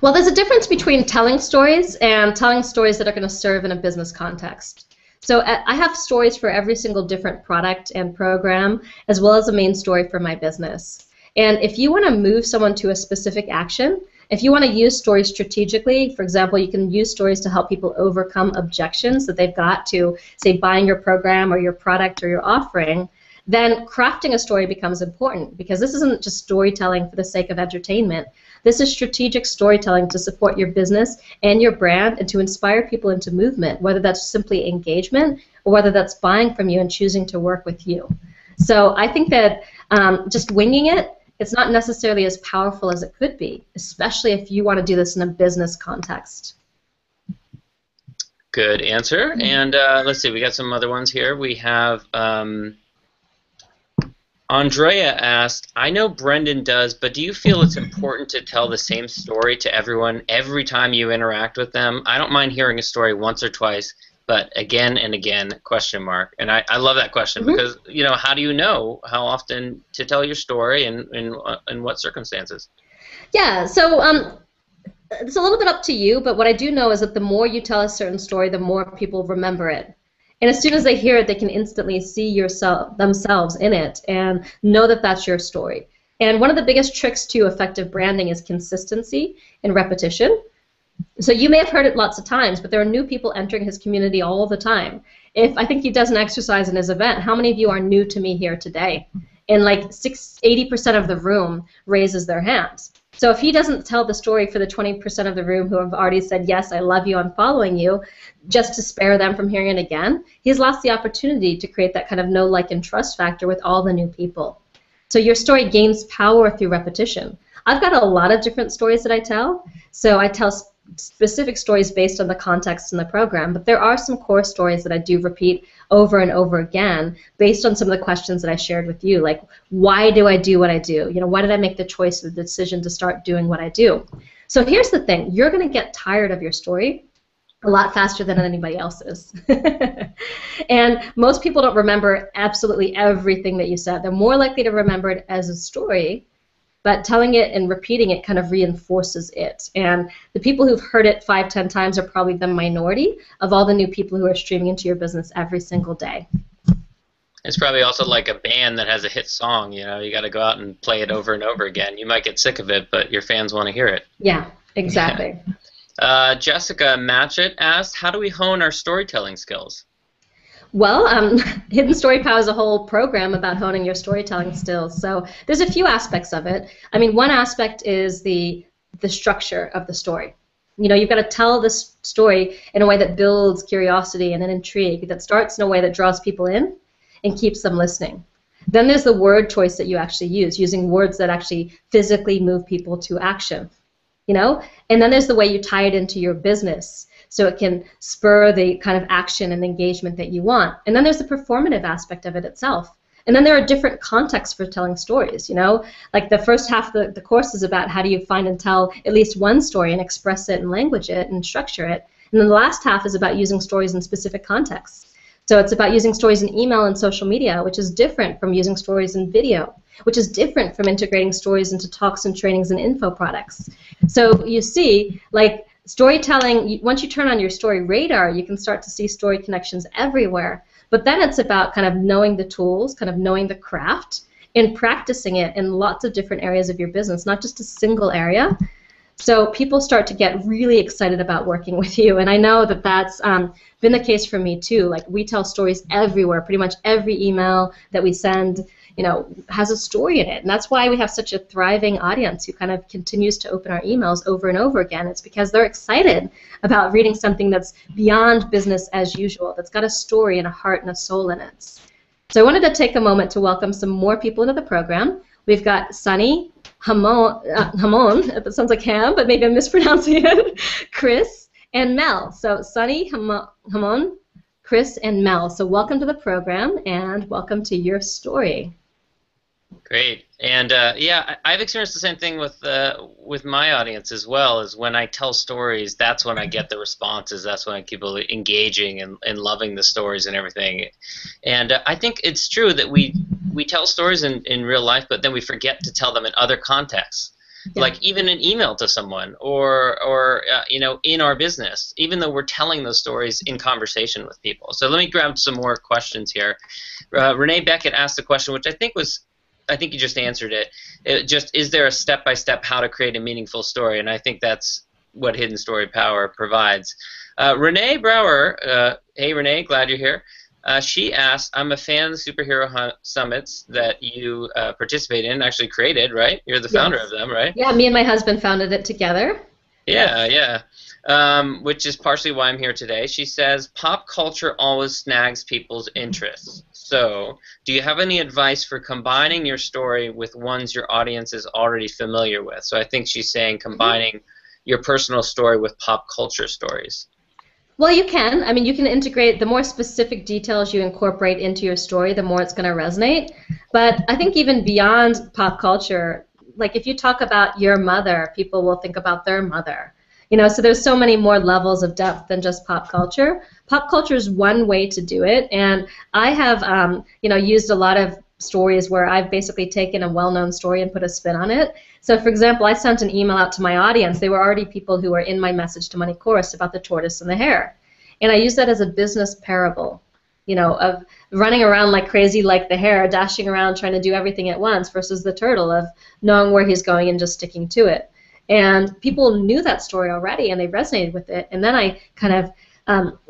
Well, there's a difference between telling stories and telling stories that are going to serve in a business context. So I have stories for every single different product and program, as well as a main story for my business. And if you want to move someone to a specific action, If you want to use stories strategically, for example, you can use stories to help people overcome objections that they've got to, say, buying your program or your product or your offering, then crafting a story becomes important, because this isn't just storytelling for the sake of entertainment. This is strategic storytelling to support your business and your brand and to inspire people into movement, whether that's simply engagement or whether that's buying from you and choosing to work with you. So I think that just winging it, it's not necessarily as powerful as it could be, especially if you want to do this in a business context. Good answer. And let's see, we got some other ones here. We have Andrea asked, I know Brendan does, but do you feel it's important to tell the same story to everyone every time you interact with them? I don't mind hearing a story once or twice, but again and again, question mark. And I love that question because, you know, how do you know how often to tell your story and in what circumstances? Yeah, so it's a little bit up to you, but what I do know is that the more you tell a certain story, the more people remember it. And as soon as they hear it, they can instantly see themselves in it and know that that's your story. And one of the biggest tricks to effective branding is consistency and repetition. So you may have heard it lots of times, but there are new people entering his community all the time. I think he does an exercise in his event, how many of you are new to me here today? And like 80% of the room raises their hands. So if he doesn't tell the story for the 20% of the room who have already said, yes, I love you, I'm following you, just to spare them from hearing it again, he's lost the opportunity to create that kind of know, like, and trust factor with all the new people. So your story gains power through repetition. I've got a lot of different stories that I tell. So I tell specific stories based on the context in the program, but there are some core stories that I do repeat over and over again based on some of the questions that I shared with you, like, why do I do what I do? You know, why did I make the choice or the decision to start doing what I do? So here's the thing, you're going to get tired of your story a lot faster than anybody else's. And most people don't remember absolutely everything that you said. They're more likely to remember it as a story, but telling it and repeating it kind of reinforces it. And the people who've heard it 5, 10 times are probably the minority of all the new people who are streaming into your business every single day. It's probably also like a band that has a hit song, you know, you got to go out and play it over and over again. You might get sick of it, but your fans want to hear it. Yeah, exactly. Jessica Matchett asked, how do we hone our storytelling skills? Well, Hidden Story Power is a whole program about honing your storytelling skills. So there's a few aspects of it. I mean, one aspect is the structure of the story. You know, you've got to tell this story in a way that builds curiosity and an intrigue, that starts in a way that draws people in and keeps them listening. Then there's the word choice that you actually use, using words that actually physically move people to action. You know? And then there's the way you tie it into your business, so it can spur the kind of action and engagement that you want. And then there's the performative aspect of it itself. And then there are different contexts for telling stories, you know? Like the first half of the course is about how do you find and tell at least one story and express it and language it and structure it. And then the last half is about using stories in specific contexts. So it's about using stories in email and social media, which is different from using stories in video, which is different from integrating stories into talks and trainings and info products. So you see, like, storytelling, once you turn on your story radar, you can start to see story connections everywhere. But then it's about kind of knowing the tools, kind of knowing the craft, and practicing it in lots of different areas of your business, not just a single area. So people start to get really excited about working with you. And I know that that's been the case for me too. Like, we tell stories everywhere. Pretty much every email that we send, you know, has a story in it. And that's why we have such a thriving audience who kind of continues to open our emails over and over again. It's because they're excited about reading something that's beyond business as usual, that's got a story and a heart and a soul in it. So I wanted to take a moment to welcome some more people into the program. We've got Sunny, Hamon, that sounds like Ham, but maybe I'm mispronouncing it, Chris, and Mel. So Sunny, Hamon, Chris, and Mel. So welcome to the program, and welcome to your story. Great. And yeah, I've experienced the same thing with my audience as well. Is when I tell stories, that's when I get the responses. That's when I keep people engaging and loving the stories and everything. And I think it's true that we tell stories in real life, but then we forget to tell them in other contexts. Yeah. Like even an email to someone, or you know, in our business, even though we're telling those stories in conversation with people. So let me grab some more questions here. Renee Beckett asked a question, which I think was I think you just answered it. Is there a step-by-step how to create a meaningful story? And I think that's what Hidden Story Power provides. Renee Brower, hey Renee, glad you're here. She asked, I'm a fan of the Superhero Summits that you participate in, actually created, right? You're the founder of them, right? Yeah, me and my husband founded it together. Yeah, yeah. Which is partially why I'm here today. She says, pop culture always snags people's interests. So, do you have any advice for combining your story with ones your audience is already familiar with? So I think she's saying combining your personal story with pop culture stories. Well, you can. I mean, you can integrate the more specific details you incorporate into your story, the more it's going to resonate. But I think even beyond pop culture, like if you talk about your mother, people will think about their mother. You know, so there's so many more levels of depth than just pop culture. Pop culture is one way to do it, and I have, used a lot of stories where I've basically taken a well-known story and put a spin on it. So, for example, I sent an email out to my audience. They were already people who were in my Message to Money course about the tortoise and the hare, and I used that as a business parable. You know, of running around like crazy like the hare, dashing around trying to do everything at once, versus the turtle of knowing where he's going and just sticking to it. And people knew that story already, and they resonated with it. And then I kind of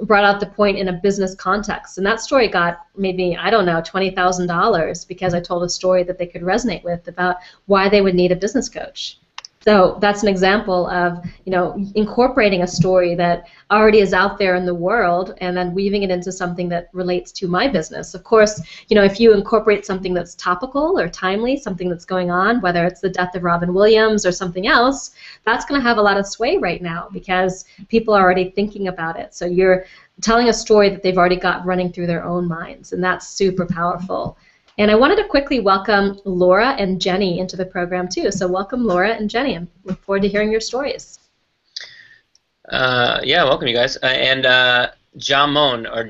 brought out the point in a business context. And that story got maybe, I don't know, $20,000 because I told a story that they could resonate with about why they would need a business coach. So that's an example of, you know, incorporating a story that already is out there in the world and then weaving it into something that relates to my business. Of course, you know, if you incorporate something that's topical or timely, something that's going on, whether it's the death of Robin Williams or something else, that's going to have a lot of sway right now because people are already thinking about it. So you're telling a story that they've already got running through their own minds, and that's super powerful. And I wanted to quickly welcome Laura and Jenny into the program too. So welcome, Laura and Jenny. I look forward to hearing your stories. Yeah, welcome you guys. And Jamon or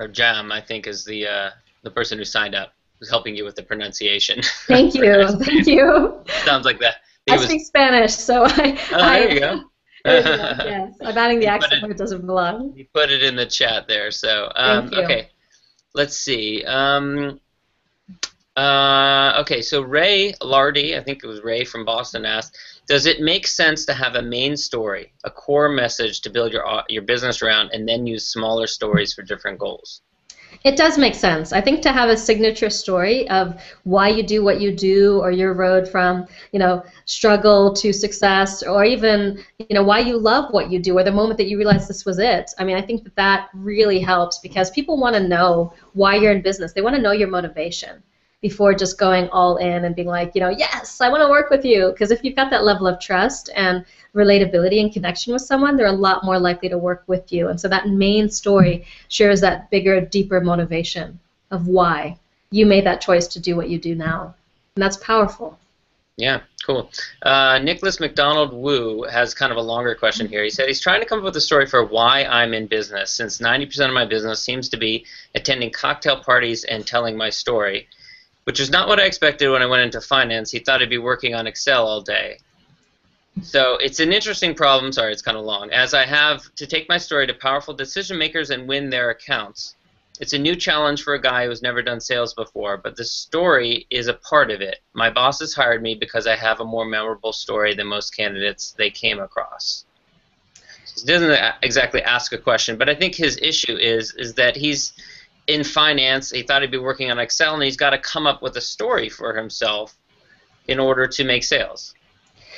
Jam, I think, is the person who signed up, who's helping you with the pronunciation. Thank you, thank you. Sounds like that. I speak Spanish, so there you go. Yes, I'm adding the accent where it doesn't belong. You put it in the chat there. So okay, let's see. Okay, so Ray Lardy, I think it was Ray from Boston, asked, does it make sense to have a main story, a core message to build your business around, and then use smaller stories for different goals? It does make sense. I think to have a signature story of why you do what you do, or your road from, you know, struggle to success, or even, you know, why you love what you do, or the moment that you realize this was it. I mean, I think that that really helps because people want to know why you're in business. They want to know your motivation before just going all in and being like, you know, yes, I want to work with you. Because if you've got that level of trust and relatability and connection with someone, they're a lot more likely to work with you. And so that main story shares that bigger, deeper motivation of why you made that choice to do what you do now. And that's powerful. Yeah, cool. Nicholas McDonald Wu has kind of a longer question here. He said he's trying to come up with a story for why I'm in business, since 90% of my business seems to be attending cocktail parties and telling my story, which is not what I expected when I went into finance. He thought I'd be working on Excel all day. So it's an interesting problem. Sorry, it's kind of long. As I have to take my story to powerful decision makers and win their accounts. It's a new challenge for a guy who's never done sales before, but the story is a part of it. My bosses hired me because I have a more memorable story than most candidates they came across. So he doesn't exactly ask a question, but I think his issue is that he's in finance. He thought he'd be working on Excel, and he's got to come up with a story for himself in order to make sales.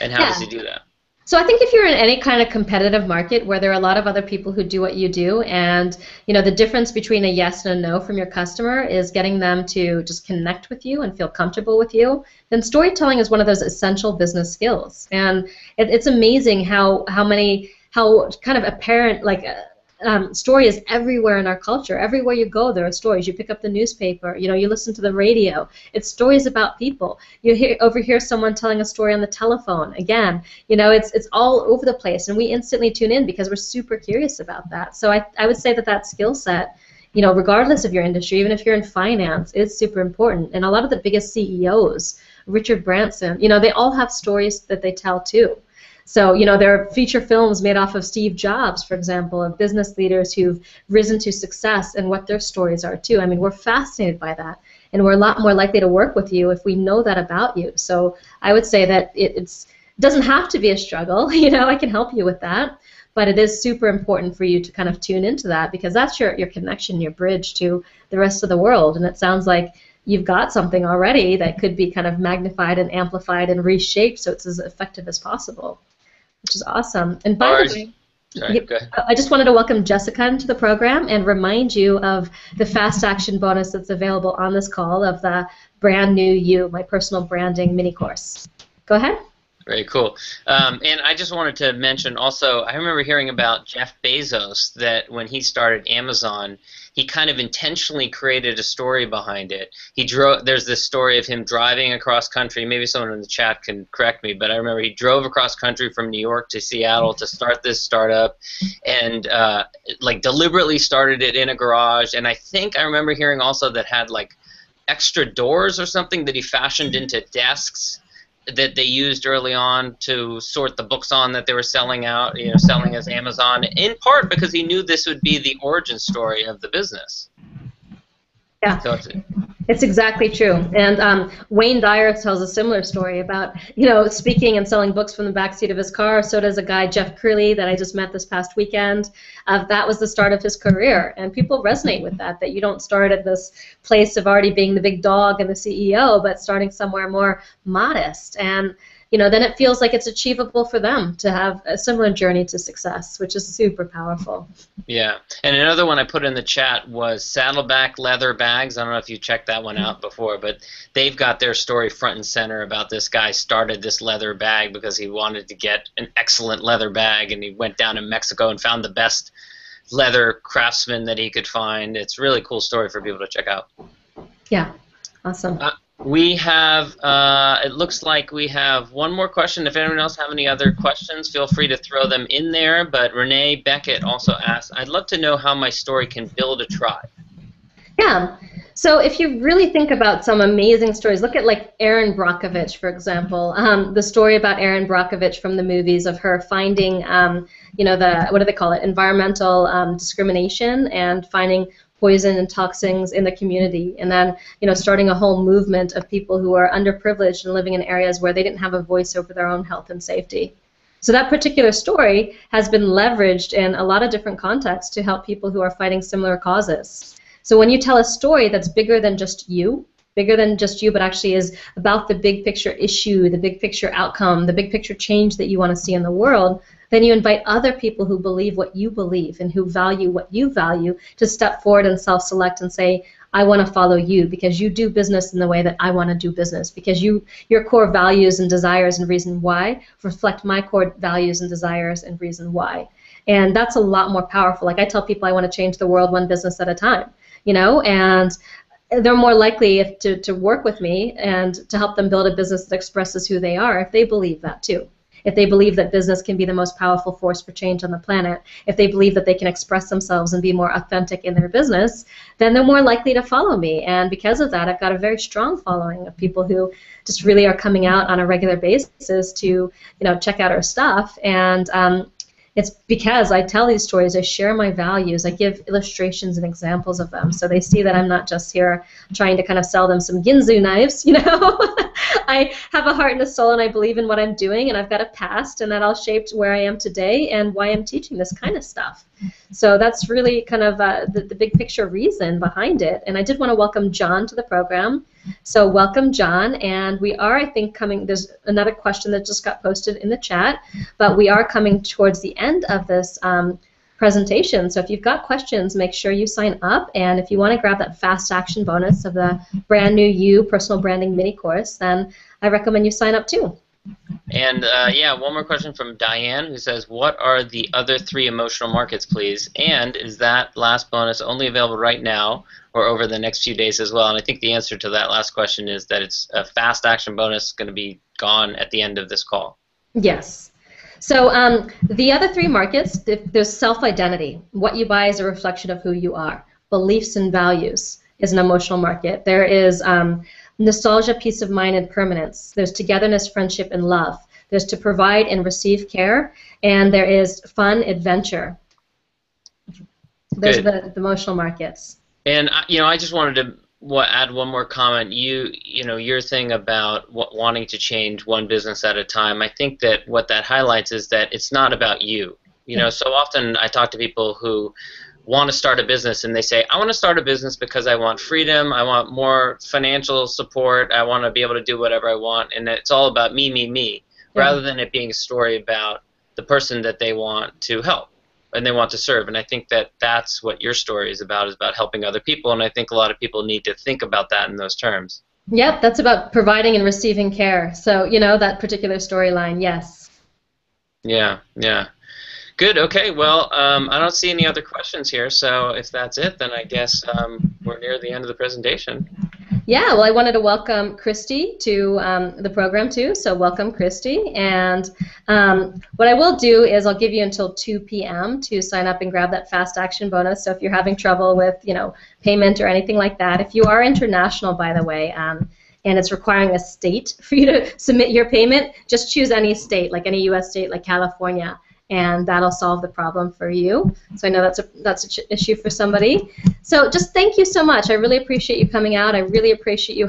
And how does he do that? So I think if you're in any kind of competitive market where there are a lot of other people who do what you do, and you know the difference between a yes and a no from your customer is getting them to just connect with you and feel comfortable with you, then storytelling is one of those essential business skills. And it's amazing how kind of apparent, like, story is everywhere in our culture. Everywhere you go, there are stories. You pick up the newspaper, you know, you listen to the radio. It's stories about people. You overhear someone telling a story on the telephone. Again, you know, it's all over the place, and we instantly tune in because we're super curious about that. So I would say that skill set, you know, regardless of your industry, even if you're in finance, is super important. And a lot of the biggest CEOs, Richard Branson, you know, they all have stories that they tell too. So, you know, there are feature films made off of Steve Jobs, for example, of business leaders who've risen to success and what their stories are, too. I mean, we're fascinated by that. and we're a lot more likely to work with you if we know that about you. So I would say that it doesn't have to be a struggle. You know, I can help you with that, but it is super important for you to kind of tune into that, because that's your connection, your bridge to the rest of the world. And it sounds like you've got something already that could be kind of magnified and amplified and reshaped so it's as effective as possible, which is awesome. And by the way, sorry, go ahead. I just wanted to welcome Jessica into the program and remind you of the fast action bonus that's available on this call of the Brand New You, my personal branding mini course. Go ahead. Very cool. And I just wanted to mention also, I remember hearing about Jeff Bezos, that when he started Amazon, he kind of intentionally created a story behind it. There's this story of him driving across country. Maybe someone in the chat can correct me, but I remember he drove across country from New York to Seattle to start this startup, and like deliberately started it in a garage. And I think I remember hearing also that had like extra doors or something that he fashioned into desks that they used early on to sort the books on that they were selling out, selling as Amazon, in part because he knew this would be the origin story of the business. Yeah, So it's exactly true. And Wayne Dyer tells a similar story about, speaking and selling books from the backseat of his car. So does a guy, Jeff Curley, that I just met this past weekend. That was the start of his career. And people resonate with that you don't start at this place of already being the big dog and the CEO, but starting somewhere more modest. And then it feels like it's achievable for them to have a similar journey to success, which is super powerful. Yeah, and another one I put in the chat was Saddleback Leather Bags. I don't know if you checked that one out before, but they've got their story front and center about this guy started this leather bag because he wanted to get an excellent leather bag, and he went down to Mexico and found the best leather craftsman that he could find. It's a really cool story for people to check out. Yeah, awesome. We have, it looks like we have one more question. If anyone else have any other questions, feel free to throw them in there. But Renee Beckett also asked, I'd love to know how my story can build a tribe. Yeah. So if you really think about some amazing stories, look at like Erin Brockovich, for example. The story about Erin Brockovich from the movies of her finding, what do they call it, environmental discrimination, and finding poison and toxins in the community, and then starting a whole movement of people who are underprivileged and living in areas where they didn't have a voice over their own health and safety. So that particular story has been leveraged in a lot of different contexts to help people who are fighting similar causes. So when you tell a story that's bigger than just you, but actually is about the big picture issue, the big picture outcome, the big picture change that you want to see in the world, then you invite other people who believe what you believe and who value what you value to step forward and self-select and say, I want to follow you because you do business in the way that I want to do business, because your core values and desires and reason why reflect my core values and desires and reason why. And that's a lot more powerful. Like I tell people I want to change the world one business at a time, and they're more likely to work with me and to help them build a business that expresses who they are if they believe that too. If they believe that business can be the most powerful force for change on the planet, if they believe that they can express themselves and be more authentic in their business, then they're more likely to follow me. And because of that, I've got a very strong following of people who just really are coming out on a regular basis to, check out our stuff. And it's because I tell these stories, I share my values, I give illustrations and examples of them, so they see that I'm not just here trying to kind of sell them some Ginzu knives, I have a heart and a soul, and I believe in what I'm doing, and I've got a past, and that all shaped where I am today and why I'm teaching this kind of stuff. So that's really kind of the big picture reason behind it. And I did want to welcome John to the program. So welcome, John. And we are, I think, there's another question that just got posted in the chat, but we are coming towards the end of this presentation. So if you've got questions, make sure you sign up. And if you want to grab that fast action bonus of the Brand New You personal branding mini course, then I recommend you sign up too. And one more question from Diane, who says, what are the other 3 emotional markets, please? And is that last bonus only available right now or over the next few days as well? And I think the answer to that last question is that it's a fast action bonus going to be gone at the end of this call. Yes. So the other 3 markets, there's self-identity. What you buy is a reflection of who you are. Beliefs and values is an emotional market. There is nostalgia, peace of mind, and permanence. There's togetherness, friendship, and love. There's to provide and receive care, and there is fun, adventure. Those are the emotional markets. And I just wanted to add one more comment. You know, your thing about wanting to change one business at a time. I think that what that highlights is that it's not about you. You know, so often I talk to people who want to start a business and they say, I want to start a business because I want freedom, I want more financial support, I want to be able to do whatever I want, and it's all about me, me, me, rather than it being a story about the person that they want to help and they want to serve. And I think that that's what your story is about helping other people, and I think a lot of people need to think about that in those terms. Yep, that's about providing and receiving care. So, you know, that particular storyline, yes. Yeah, yeah. Good. Okay. Well, I don't see any other questions here. So if that's it, then I guess we're near the end of the presentation. Yeah. Well, I wanted to welcome Christy to the program too. So welcome, Christy. And what I will do is I'll give you until 2 p.m. to sign up and grab that fast action bonus. So if you're having trouble with, you know, payment or anything like that, if you are international, by the way. And it's requiring a state for you to submit your payment, just choose any state, like any U.S. state, like California, and that'll solve the problem for you. So I know that's an issue for somebody. So just thank you so much. I really appreciate you coming out. I really appreciate you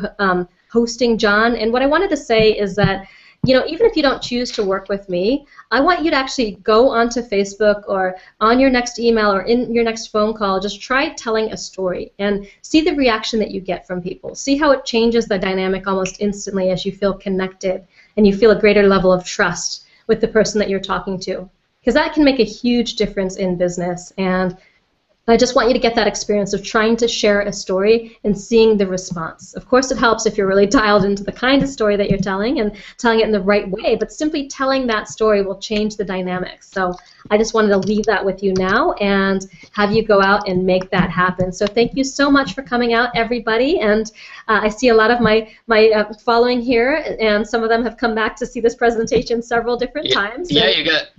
hosting John. And what I wanted to say is that, you know, even if you don't choose to work with me, I want you to actually go onto Facebook or on your next email or in your next phone call, just try telling a story and see the reaction that you get from people. See how it changes the dynamic almost instantly as you feel connected and you feel a greater level of trust with the person that you're talking to. Because that can make a huge difference in business. And I just want you to get that experience of trying to share a story and seeing the response. Of course, it helps if you're really dialed into the kind of story that you're telling and telling it in the right way, but simply telling that story will change the dynamics. So I just wanted to leave that with you now and have you go out and make that happen. So thank you so much for coming out, everybody. And I see a lot of my following here, and some of them have come back to see this presentation several different times. Yeah,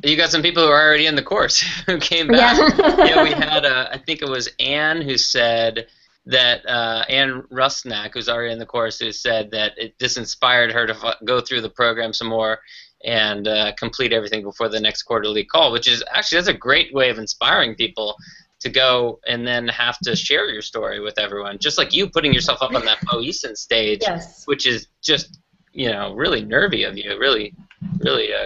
you got some people who are already in the course who came back. Yeah, we had I think it was Anne who said that Anne Rusnak, who's already in the course, who said that this inspired her to go through the program some more and complete everything before the next quarterly call, which is actually, that's a great way of inspiring people to go and then have to share your story with everyone, just like you putting yourself up on that Bo Eason stage, yes, which is just, you know, really nervy of you, really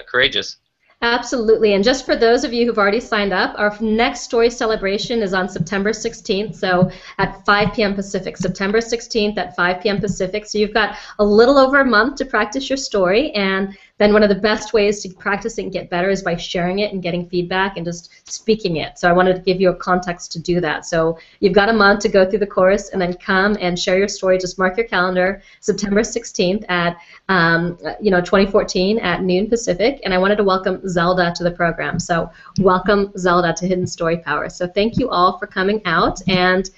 courageous. Absolutely, and just for those of you who've already signed up, our next story celebration is on September 16th, so at 5 p.m. Pacific, September 16th at 5 p.m. Pacific, so you've got a little over a month to practice your story, and then one of the best ways to practice it and get better is by sharing it and getting feedback and just speaking it. So I wanted to give you a context to do that. So you've got a month to go through the course and then come and share your story. Just mark your calendar, September 16th at 2014 at noon Pacific. And I wanted to welcome Zelda to the program. So welcome Zelda to Hidden Story Power. So thank you all for coming out, and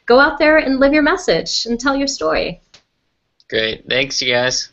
go out there and live your message and tell your story. Great. Thanks, you guys.